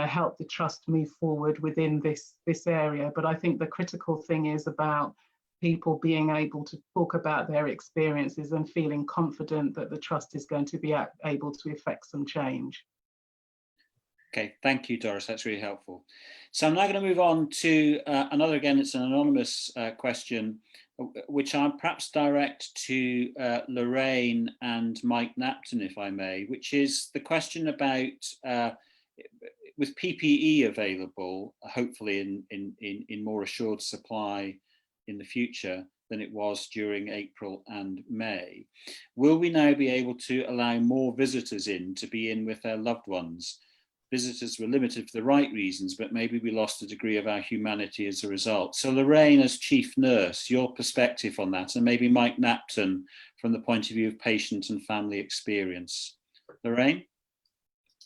help the Trust move forward within this area. But I think the critical thing is about people being able to talk about their experiences and feeling confident that the Trust is going to be able to effect some change. Okay, thank you, Doris. That's really helpful. So I'm now going to move on to another, again, it's an anonymous question, which I'll perhaps direct to Lorraine and Mike Napton, if I may, which is the question about with PPE available, hopefully in more assured supply in the future than it was during April and May, will we now be able to allow more visitors to be in with their loved ones? Visitors were limited for the right reasons, but maybe we lost a degree of our humanity as a result. So Lorraine, as chief nurse, your perspective on that, and maybe Mike Napton from the point of view of patient and family experience. Lorraine?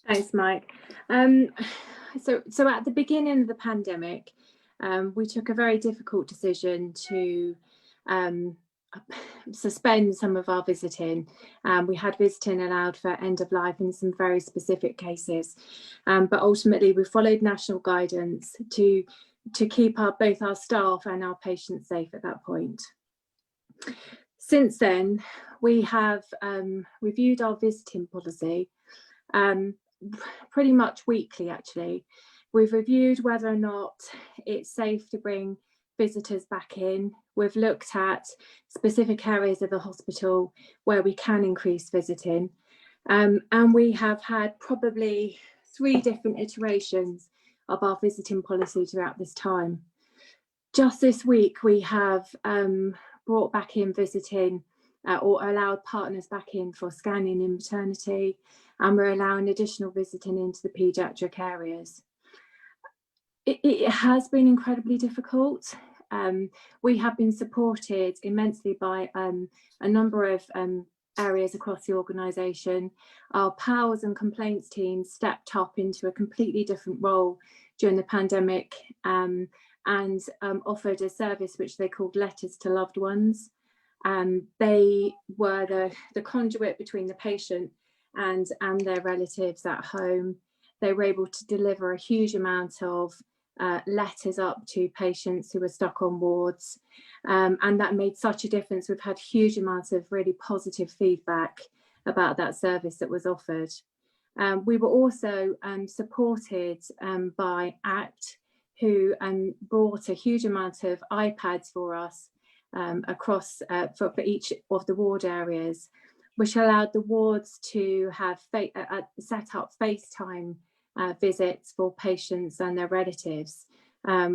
Thanks, Mike. So at the beginning of the pandemic, we took a very difficult decision to suspend some of our visiting. We had visiting allowed for end of life in some very specific cases, but ultimately we followed national guidance to keep both our staff and our patients safe at that point. Since then, we have reviewed our visiting policy pretty much weekly, actually. We've reviewed whether or not it's safe to bring visitors back in. We've looked at specific areas of the hospital where we can increase visiting. And we have had probably 3 different iterations of our visiting policy throughout this time. Just this week, we have brought back in visiting or allowed partners back in for scanning in maternity, and we're allowing additional visiting into the paediatric areas. It has been incredibly difficult. We have been supported immensely by a number of areas across the organisation. Our PALS and complaints team stepped up into a completely different role during the pandemic and offered a service which they called Letters to Loved Ones. They were the conduit between the patient and their relatives at home. They were able to deliver a huge amount of letters up to patients who were stuck on wards, and that made such a difference. We've had huge amounts of really positive feedback about that service that was offered. We were also supported by ACT, who brought a huge amount of iPads for us across for each of the ward areas, which allowed the wards to have set up FaceTime visits for patients and their relatives,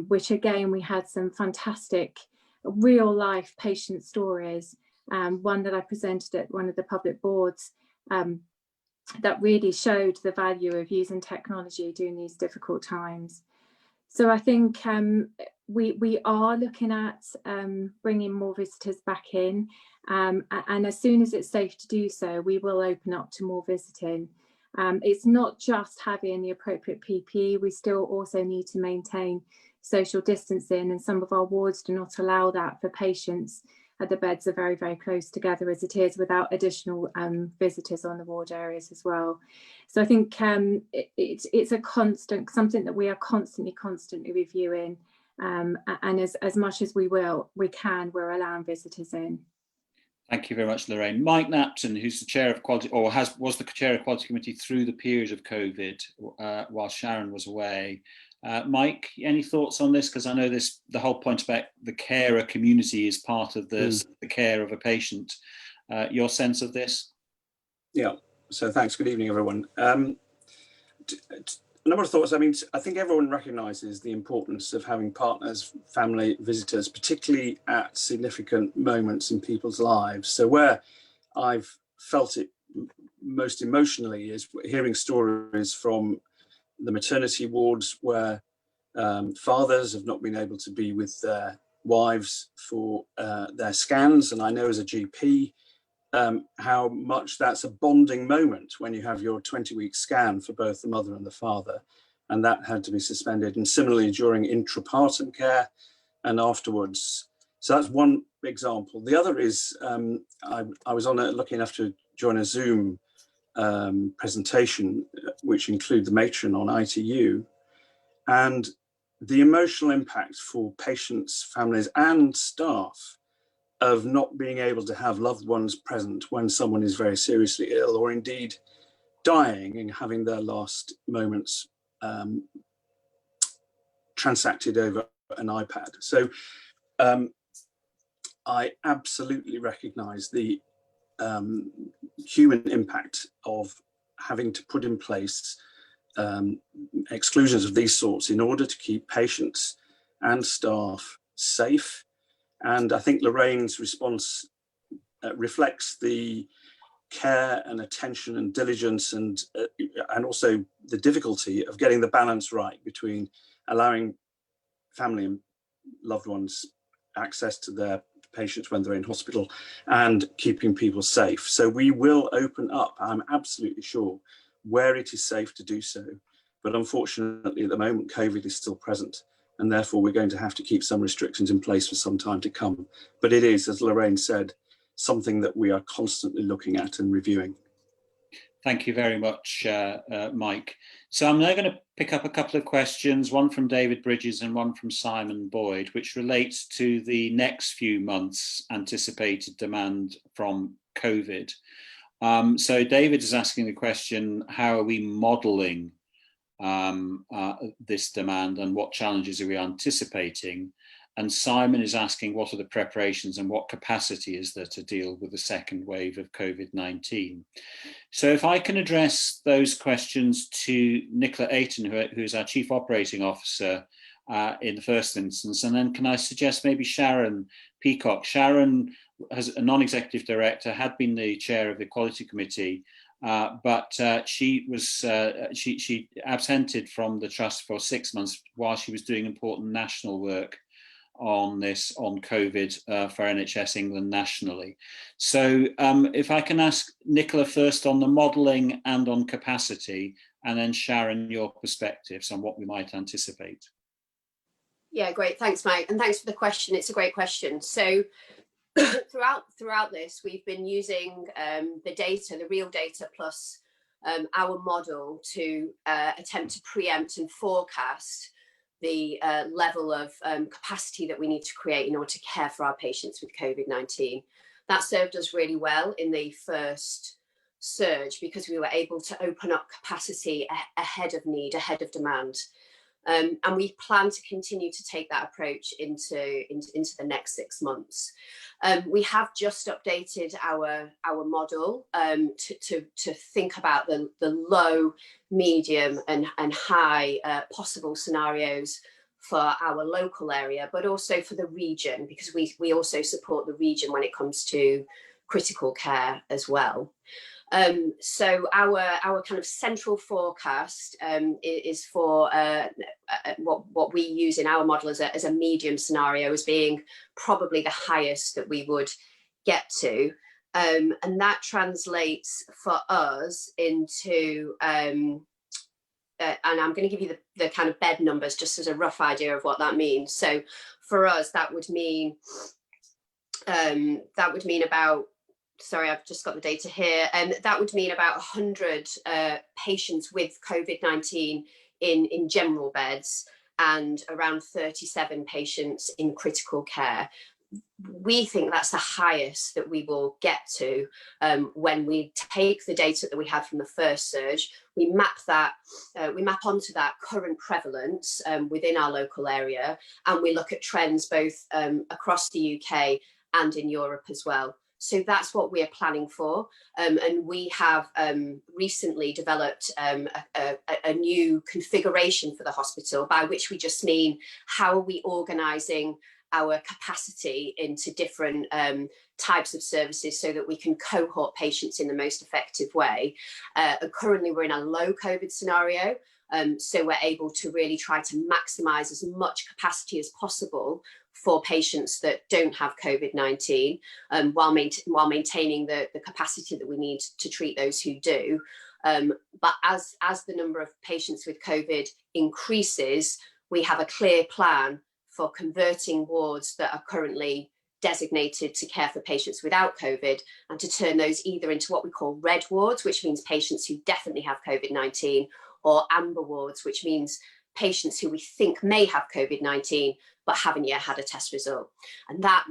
which again, we had some fantastic real life patient stories. One that I presented at one of the public boards that really showed the value of using technology during these difficult times. So I think we are looking at bringing more visitors back in, and as soon as it's safe to do so, we will open up to more visiting. It's not just having the appropriate PPE, we still also need to maintain social distancing, and some of our wards do not allow that for patients. The beds are very, very close together as it is, without additional visitors on the ward areas as well. So I think it's a constant, something that we are constantly reviewing, and as much as we can, we're allowing visitors in. Thank you very much, Lorraine. Mike Napton, who's the chair of quality, or was the chair of quality committee through the period of COVID while Sharon was away. Mike, any thoughts on this? Because I know the whole point about the carer community is part of the care of a patient. Your sense of this? Yeah, so thanks. Good evening, everyone. A number of thoughts. I mean, I think everyone recognises the importance of having partners, family, visitors, particularly at significant moments in people's lives. So where I've felt it most emotionally is hearing stories from the maternity wards where fathers have not been able to be with their wives for their scans. And I know as a GP how much that's a bonding moment when you have your 20-week scan for both the mother and the father, and that had to be suspended. And similarly during intrapartum care and afterwards. So that's one example. The other is I was lucky enough to join a Zoom presentation, which include the matron on ITU, and the emotional impact for patients, families and staff of not being able to have loved ones present when someone is very seriously ill or indeed dying and having their last moments transacted over an iPad. So I absolutely recognise the human impact of having to put in place exclusions of these sorts in order to keep patients and staff safe. And I think Lorraine's response reflects the care and attention and diligence and also the difficulty of getting the balance right between allowing family and loved ones access to their patients when they're in hospital and keeping people safe. So we will open up, I'm absolutely sure, where it is safe to do so. But unfortunately, at the moment, COVID is still present, and therefore we're going to have to keep some restrictions in place for some time to come. But it is, as Lorraine said, something that we are constantly looking at and reviewing. Thank you very much, Mike. So I'm now going to pick up a couple of questions, one from David Bridges and one from Simon Boyd, which relates to the next few months' anticipated demand from COVID. So David is asking the question, how are we modelling this demand and what challenges are we anticipating? And Simon is asking, what are the preparations and what capacity is there to deal with the second wave of COVID-19? So if I can address those questions to Nicola Ayton, who is our Chief Operating Officer in the first instance, and then can I suggest maybe Sharon Peacock. Sharon, as a non-executive director, had been the chair of the Quality Committee, but she absented from the Trust for 6 months while she was doing important national work on COVID for NHS England nationally. So if I can ask Nicola first on the modelling and on capacity, and then Sharon, your perspectives on what we might anticipate. Yeah, great. Thanks, Mike. And thanks for the question. It's a great question. So throughout this, we've been using the data, the real data, plus our model to attempt to preempt and forecast the level of capacity that we need to create in order to care for our patients with COVID-19. That served us really well in the first surge because we were able to open up capacity ahead of need, ahead of demand. And we plan to continue to take that approach into the next 6 months. We have just updated our model to think about the low, medium and high possible scenarios for our local area, but also for the region, because we also support the region when it comes to critical care as well. So our kind of central forecast is for what we use in our model as a medium scenario as being probably the highest that we would get to. And that translates for us into, and I'm going to give you the kind of bed numbers just as a rough idea of what that means. So for us, that would mean about, sorry, I've just got the data here, and that would mean about 100 patients with COVID-19 in general beds and around 37 patients in critical care. We think that's the highest that we will get to when we take the data that we had from the first surge, we map onto that current prevalence within our local area, and we look at trends both across the UK and in Europe as well. So that's what we are planning for. And we have recently developed a new configuration for the hospital, by which we just mean how are we organising our capacity into different types of services so that we can cohort patients in the most effective way. Currently, we're in a low COVID scenario. So we're able to really try to maximise as much capacity as possible for patients that don't have COVID-19, while maintaining the capacity that we need to treat those who do. But as the number of patients with COVID increases, we have a clear plan for converting wards that are currently designated to care for patients without COVID, and to turn those either into what we call red wards, which means patients who definitely have COVID-19, or amber wards, which means patients who we think may have COVID-19 but haven't yet had a test result. And that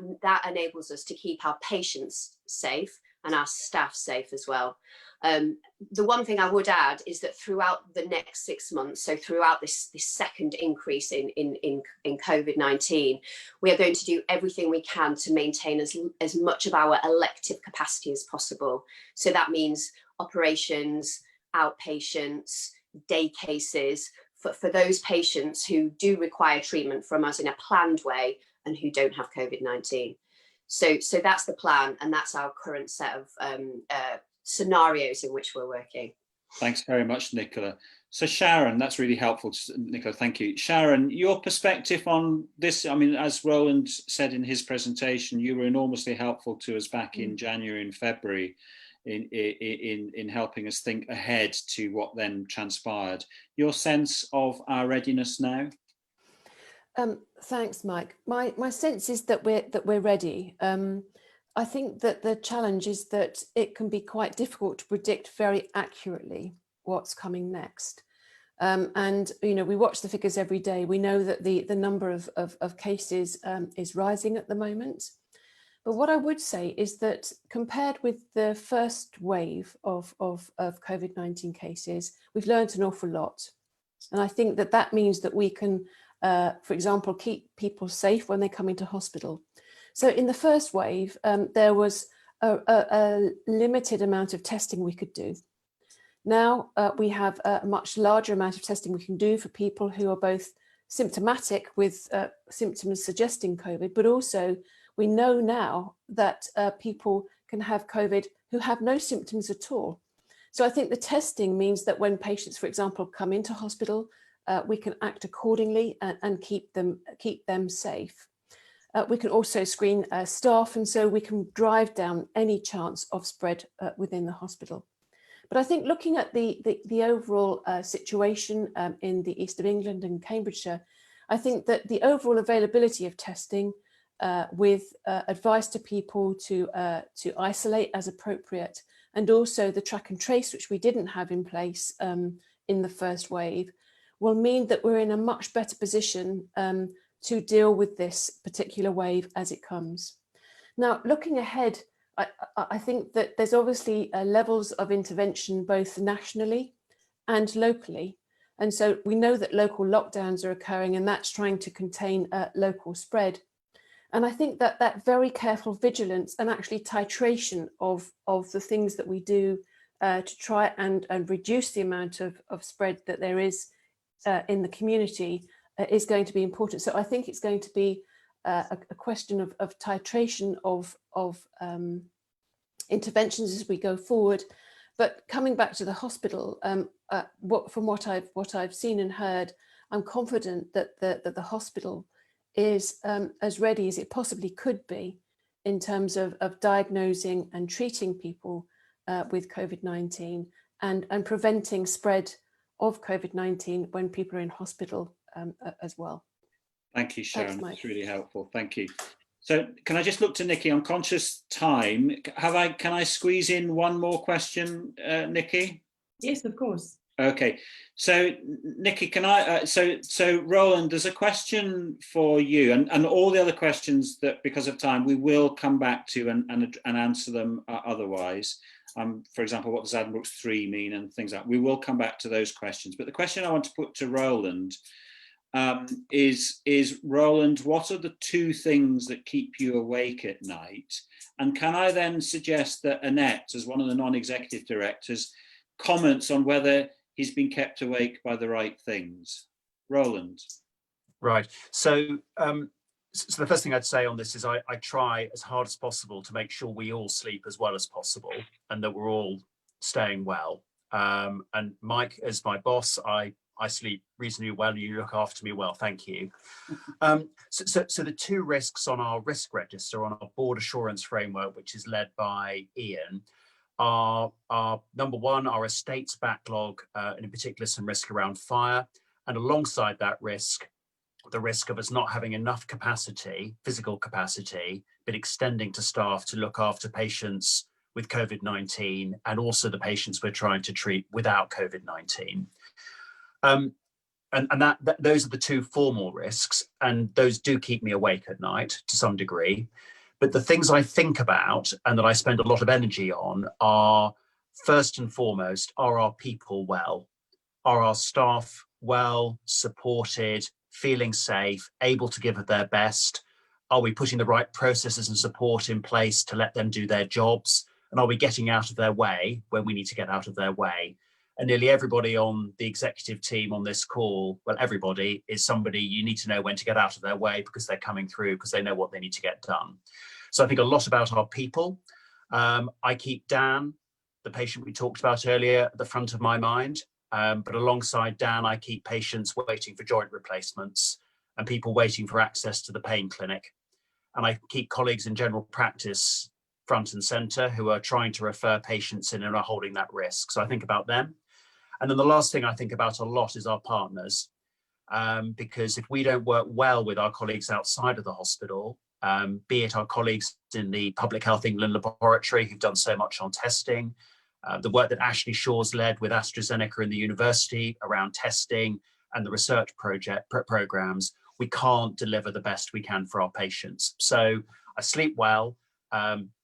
enables us to keep our patients safe and our staff safe as well. The one thing I would add is that throughout the next 6 months, so throughout this second increase in COVID-19, we are going to do everything we can to maintain as much of our elective capacity as possible. So that means operations, outpatients, day cases, for those patients who do require treatment from us in a planned way and who don't have COVID-19. So that's the plan, and that's our current set of scenarios in which we're working. Thanks very much, Nicola. So Sharon, that's really helpful, Nicola, thank you. Sharon, your perspective on this, I mean, as Roland said in his presentation, you were enormously helpful to us back in January and February in helping us think ahead to what then transpired. Your sense of our readiness now? Thanks, Mike. My sense is that we're ready. I think that the challenge is that it can be quite difficult to predict very accurately what's coming next. And we watch the figures every day. We know that the number of cases is rising at the moment. But what I would say is that compared with the first wave of COVID-19 cases, we've learned an awful lot. And I think that means that we can, for example, keep people safe when they come into hospital. So in the first wave, there was a limited amount of testing we could do. Now we have a much larger amount of testing we can do for people who are both symptomatic with symptoms suggesting COVID, but also we know now that people can have COVID who have no symptoms at all. So I think the testing means that when patients, for example, come into hospital, we can act accordingly and keep them safe. We can also screen staff, and so we can drive down any chance of spread within the hospital. But I think looking at the overall situation in the east of England and Cambridgeshire, I think that the overall availability of testing with advice to people to isolate as appropriate, and also the track and trace, which we didn't have in place in the first wave, will mean that we're in a much better position to deal with this particular wave as it comes. Now, looking ahead, I think that there's obviously levels of intervention both nationally and locally. And so we know that local lockdowns are occurring, and that's trying to contain local spread. And I think that that very careful vigilance and actually titration of the things that we do to try and reduce the amount of spread that there is in the community is going to be important. So I think it's going to be a question of titration of interventions as we go forward. But coming back to the hospital, from what I've seen and heard, I'm confident that the hospital is as ready as it possibly could be in terms of diagnosing and treating people with COVID-19 and preventing spread of COVID-19 when people are in hospital as well. Thank you, Sharon. Thanks, Mike. That's really helpful. Thank you. So can I just look to Nikki? I'm conscious time. Can I squeeze in one more question, Nikki? Yes, of course. Okay. So Nikki, can I? So Roland, there's a question for you, and all the other questions that, because of time, we will come back to and answer them otherwise. For example, what does Addenbrooke's 3 mean and things like that. We will come back to those questions. But the question I want to put to Roland is Roland, what are the 2 things that keep you awake at night? And can I then suggest that Annette, as one of the non-executive directors, comments on whether he's been kept awake by the right things? Roland. Right. So so the first thing I'd say on this is I try as hard as possible to make sure we all sleep as well as possible and that we're all staying well. And Mike, as my boss, I sleep reasonably well and you look after me well, thank you. So the 2 risks on our risk register, on our board assurance framework, which is led by Ian, are number 1, our estates backlog, and in particular some risk around fire, and alongside that risk, the risk of us not having enough capacity, physical capacity, but extending to staff to look after patients with COVID-19 and also the patients we're trying to treat without COVID-19. And those are the 2 formal risks, and those do keep me awake at night to some degree. But the things I think about and that I spend a lot of energy on are, first and foremost, are our people well? Are our staff well, supported, feeling safe, able to give it their best? Are we putting the right processes and support in place to let them do their jobs? And are we getting out of their way when we need to get out of their way? And nearly everybody on the executive team on this call, well, everybody is somebody you need to know when to get out of their way because they're coming through, because they know what they need to get done. So I think a lot about our people. I keep Dan, the patient we talked about earlier, at the front of my mind. But alongside Dan, I keep patients waiting for joint replacements and people waiting for access to the pain clinic. And I keep colleagues in general practice front and center who are trying to refer patients in and are holding that risk. So I think about them. And then the last thing I think about a lot is our partners, because if we don't work well with our colleagues outside of the hospital, be it our colleagues in the Public Health England laboratory who've done so much on testing, the work that Ashley Shaw's led with AstraZeneca in the university around testing and the research programs, we can't deliver the best we can for our patients. So I sleep well.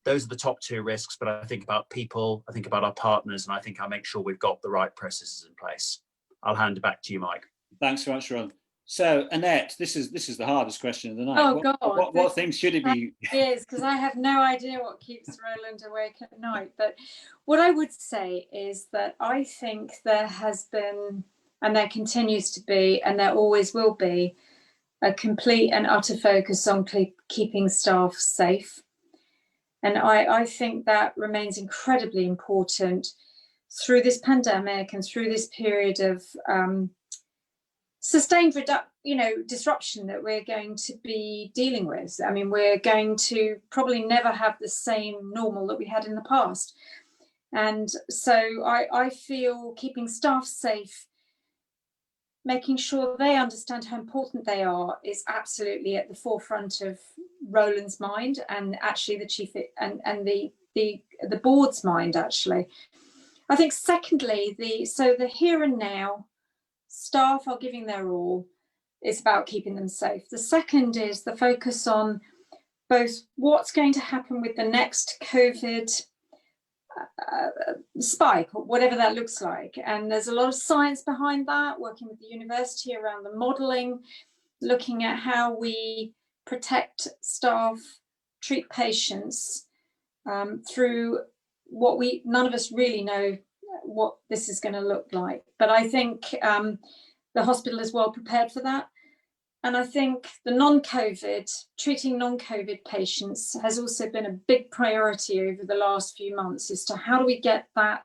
Those are the top 2 risks, but I think about people, I think about our partners, and I think I make sure we've got the right processes in place. I'll hand it back to you, Mike. Thanks very much, Ron. So Annette, this is the hardest question of the night. Oh God! What things should it be? It is, because I have no idea what keeps Roland awake at night. But what I would say is that I think there has been, and there continues to be, and there always will be, a complete and utter focus on keeping staff safe. And I think that remains incredibly important through this pandemic and through this period of sustained disruption that we're going to be dealing with. I mean, we're going to probably never have the same normal that we had in the past. And so I feel keeping staff safe, making sure they understand how important they are, is absolutely at the forefront of Roland's mind, and actually the chief and the board's mind, actually. I think secondly, the here and now staff are giving their all. It's about keeping them safe. The second is the focus on both what's going to happen with the next COVID spike, or whatever that looks like. And there's a lot of science behind that, working with the university around the modelling, looking at how we protect staff, treat patients through what none of us really know what this is going to look like. But I think the hospital is well prepared for that. And I think the treating non-COVID patients has also been a big priority over the last few months as to how do we get that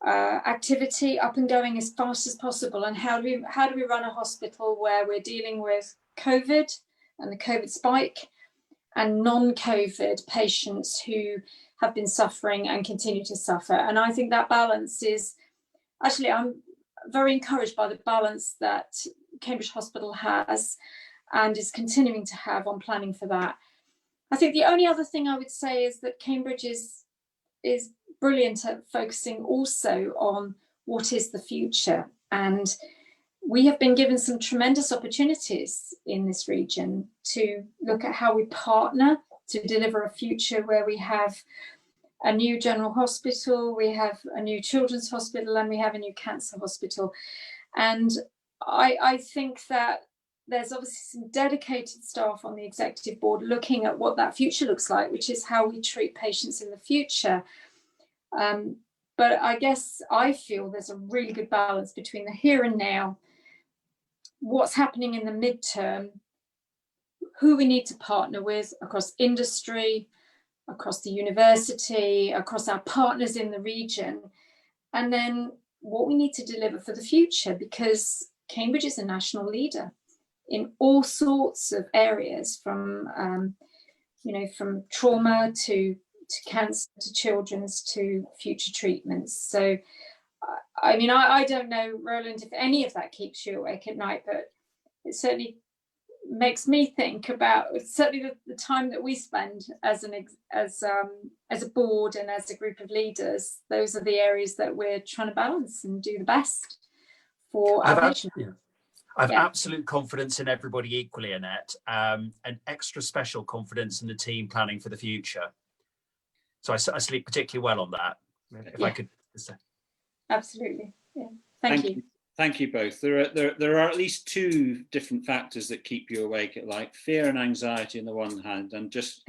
activity up and going as fast as possible, and how do we run a hospital where we're dealing with COVID and the COVID spike and non-COVID patients who have been suffering and continue to suffer. And I think that balance is, actually, I'm very encouraged by the balance that Cambridge Hospital has and is continuing to have on planning for that. I think the only other thing I would say is that Cambridge is brilliant at focusing also on what is the future. And we have been given some tremendous opportunities in this region to look at how we partner to deliver a future where we have a new general hospital, we have a new children's hospital, and we have a new cancer hospital. And I think that there's obviously some dedicated staff on the executive board looking at what that future looks like, which is how we treat patients in the future. But I guess I feel there's a really good balance between the here and now, what's happening in the midterm, who we need to partner with across industry, across the university, across our partners in the region, and then what we need to deliver for the future, because Cambridge is a national leader in all sorts of areas, from from trauma to cancer to children's to future treatments. So I mean, I don't know, Roland, if any of that keeps you awake at night, but it certainly makes me think about certainly the time that we spend as a board and as a group of leaders. Those are the areas that we're trying to balance and do the best for our patients. I have absolute confidence in everybody equally, Annette, and extra special confidence in the team planning for the future. So I sleep particularly well on that, if I could say. Absolutely. Yeah. Thank you. Thank you both. There are at least two different factors that keep you awake at night: fear and anxiety on the one hand, and just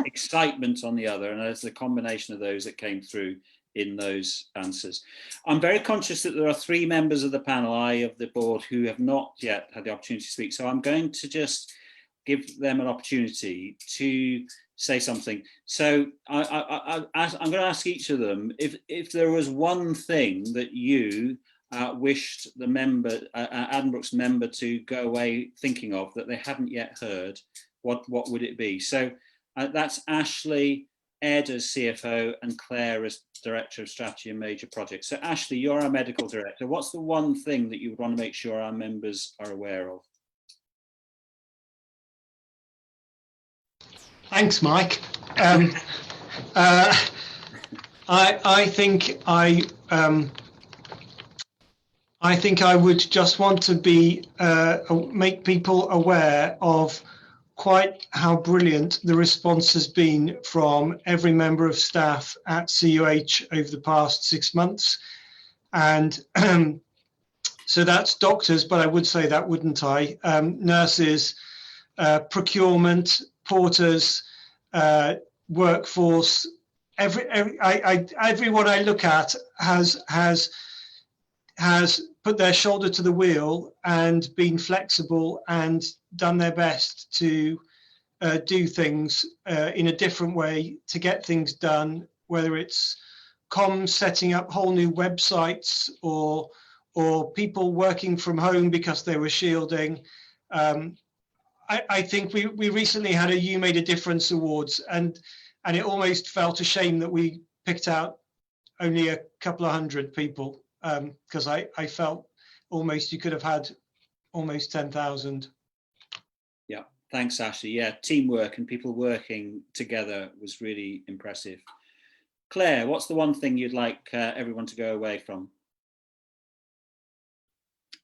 excitement on the other. And there's a combination of those that came through in those answers. I'm very conscious that there are three members of the panel, of the board, who have not yet had the opportunity to speak. So I'm going to just give them an opportunity to say something. So I'm going to ask each of them if there was one thing that you wished the member, Addenbrooke's member, to go away thinking of that they haven't yet heard, what would it be? So that's Ashley, Ed as CFO, and Claire as Director of Strategy and Major Projects. So Ashley, you're our medical director. What's the one thing that you would want to make sure our members are aware of? Thanks, Mike. I think I would just want to be make people aware of quite how brilliant the response has been from every member of staff at CUH over the past 6 months. And so that's doctors, but I would say that, wouldn't I? Nurses, procurement, porters, workforce, everyone I look at has put their shoulder to the wheel and been flexible and done their best to do things in a different way to get things done, whether it's comms, setting up whole new websites, or people working from home because they were shielding. I think we recently had a You Made a Difference Awards, and it almost felt a shame that we picked out only a couple of hundred people, because I felt almost you could have had almost 10,000. Yeah, thanks, Ashley. Yeah, teamwork and people working together was really impressive. Claire, what's the one thing you'd like everyone to go away from?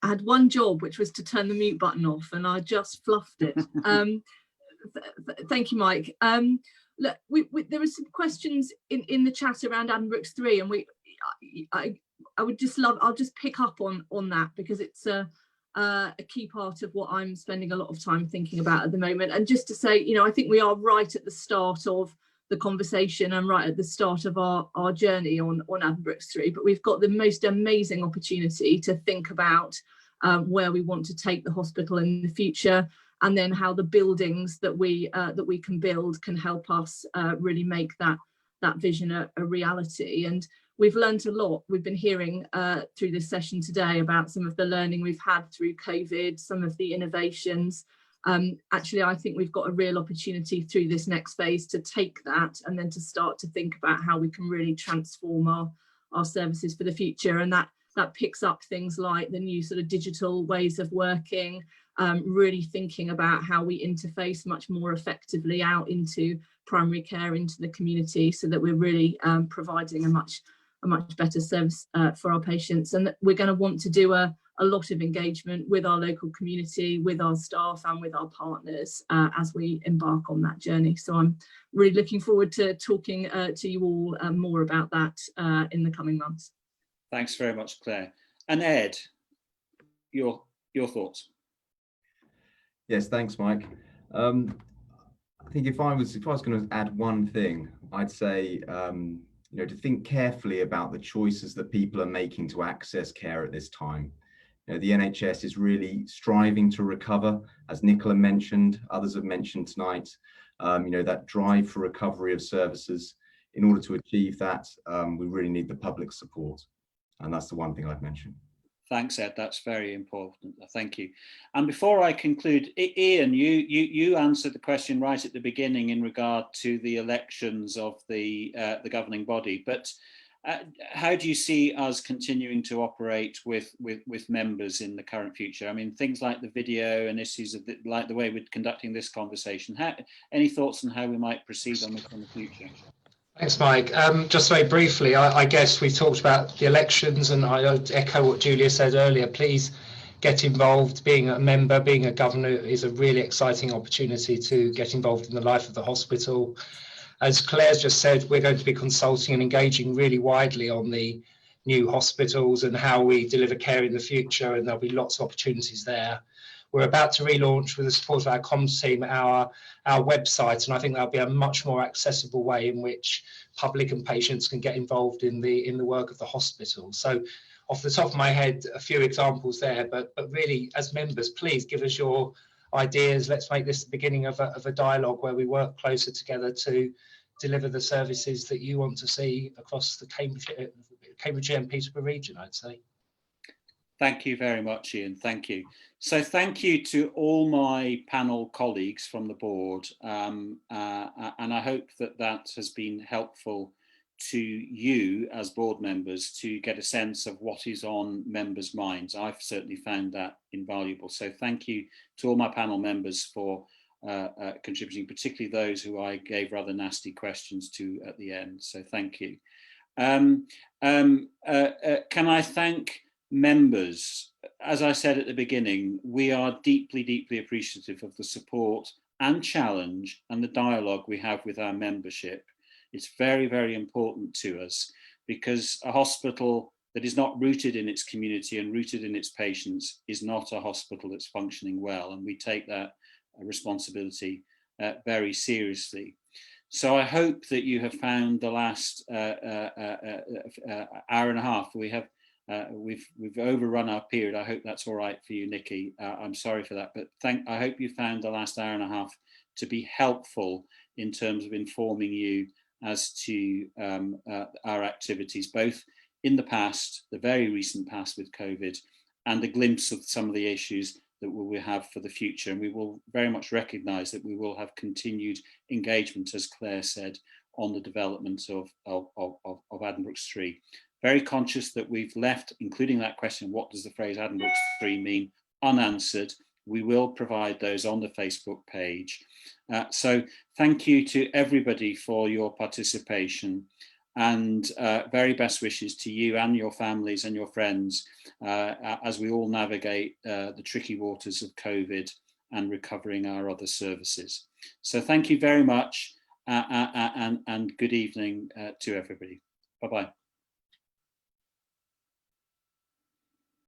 I had one job, which was to turn the mute button off, and I just fluffed it. Thank you, Mike. Look, there were some questions in the chat around Addenbrooke's 3, and I would just love, I'll just pick up on that, because it's a key part of what I'm spending a lot of time thinking about at the moment. And just to say, you know, I think we are right at the start of the conversation and right at the start of our journey on Addenbrooke's 3, but we've got the most amazing opportunity to think about where we want to take the hospital in the future, and then how the buildings that we can build can help us really make that vision a reality. And we've learned a lot. We've been hearing through this session today about some of the learning we've had through COVID, some of the innovations. Actually, I think we've got a real opportunity through this next phase to take that and then to start to think about how we can really transform our services for the future. And that picks up things like the new sort of digital ways of working, really thinking about how we interface much more effectively out into primary care, into the community, so that we're really providing a much better service for our patients. And that we're going to want to do a lot of engagement with our local community, with our staff and with our partners as we embark on that journey. So I'm really looking forward to talking to you all more about that in the coming months. Thanks very much, Claire. And Ed, your thoughts? Yes, thanks, Mike. I think if I was going to add one thing, I'd say you know, to think carefully about the choices that people are making to access care at this time. You know, the NHS is really striving to recover, as Nicola mentioned, others have mentioned tonight. You know, that drive for recovery of services. In order to achieve that, we really need the public support, and that's the one thing I'd mention. Thanks, Ed. That's very important. Thank you. And before I conclude, Ian, you answered the question right at the beginning in regard to the elections of the governing body. But how do you see us continuing to operate with members in the current future? I mean, things like the video and issues of like the way we're conducting this conversation. Any thoughts on how we might proceed on this in the future? Thanks, Mike. Just very briefly, I guess we talked about the elections, and I echo what Julia said earlier. Please get involved. Being a member, being a governor is a really exciting opportunity to get involved in the life of the hospital. As Claire's just said, we're going to be consulting and engaging really widely on the new hospitals and how we deliver care in the future, and there'll be lots of opportunities there. We're about to relaunch, with the support of our comms team, our website, and I think that'll be a much more accessible way in which public and patients can get involved in the work of the hospital. So off the top of my head, a few examples there, but really, as members, please give us your ideas. Let's make this the beginning of a dialogue where we work closer together to deliver the services that you want to see across the Cambridgeshire and Peterborough region, I'd say. Thank you very much, Ian. Thank you. So thank you to all my panel colleagues from the board. And I hope that has been helpful to you as board members to get a sense of what is on members' minds. I've certainly found that invaluable. So thank you to all my panel members for contributing, particularly those who I gave rather nasty questions to at the end. So thank you. Can I thank members? As I said at the beginning, we are deeply, deeply appreciative of the support and challenge and the dialogue we have with our membership. It's very, very important to us, because a hospital that is not rooted in its community and rooted in its patients is not a hospital that's functioning well, and we take that responsibility very seriously. So I hope that you have found the last hour and a half. We've overrun our period. I hope that's all right for you, Nikki. I'm sorry for that, but I hope you found the last hour and a half to be helpful in terms of informing you as to our activities, both in the past, the very recent past with COVID, and a glimpse of some of the issues that we will have for the future. And we will very much recognise that we will have continued engagement, as Claire said, on the development of Addenbrooke's 3. Very conscious that we've left, including that question, what does the phrase Addenbrooke's 3 mean, unanswered. We will provide those on the Facebook page. So thank you to everybody for your participation. and very best wishes to you and your families and your friends as we all navigate the tricky waters of COVID and recovering our other services. So thank you very much and good evening to everybody. Bye-bye.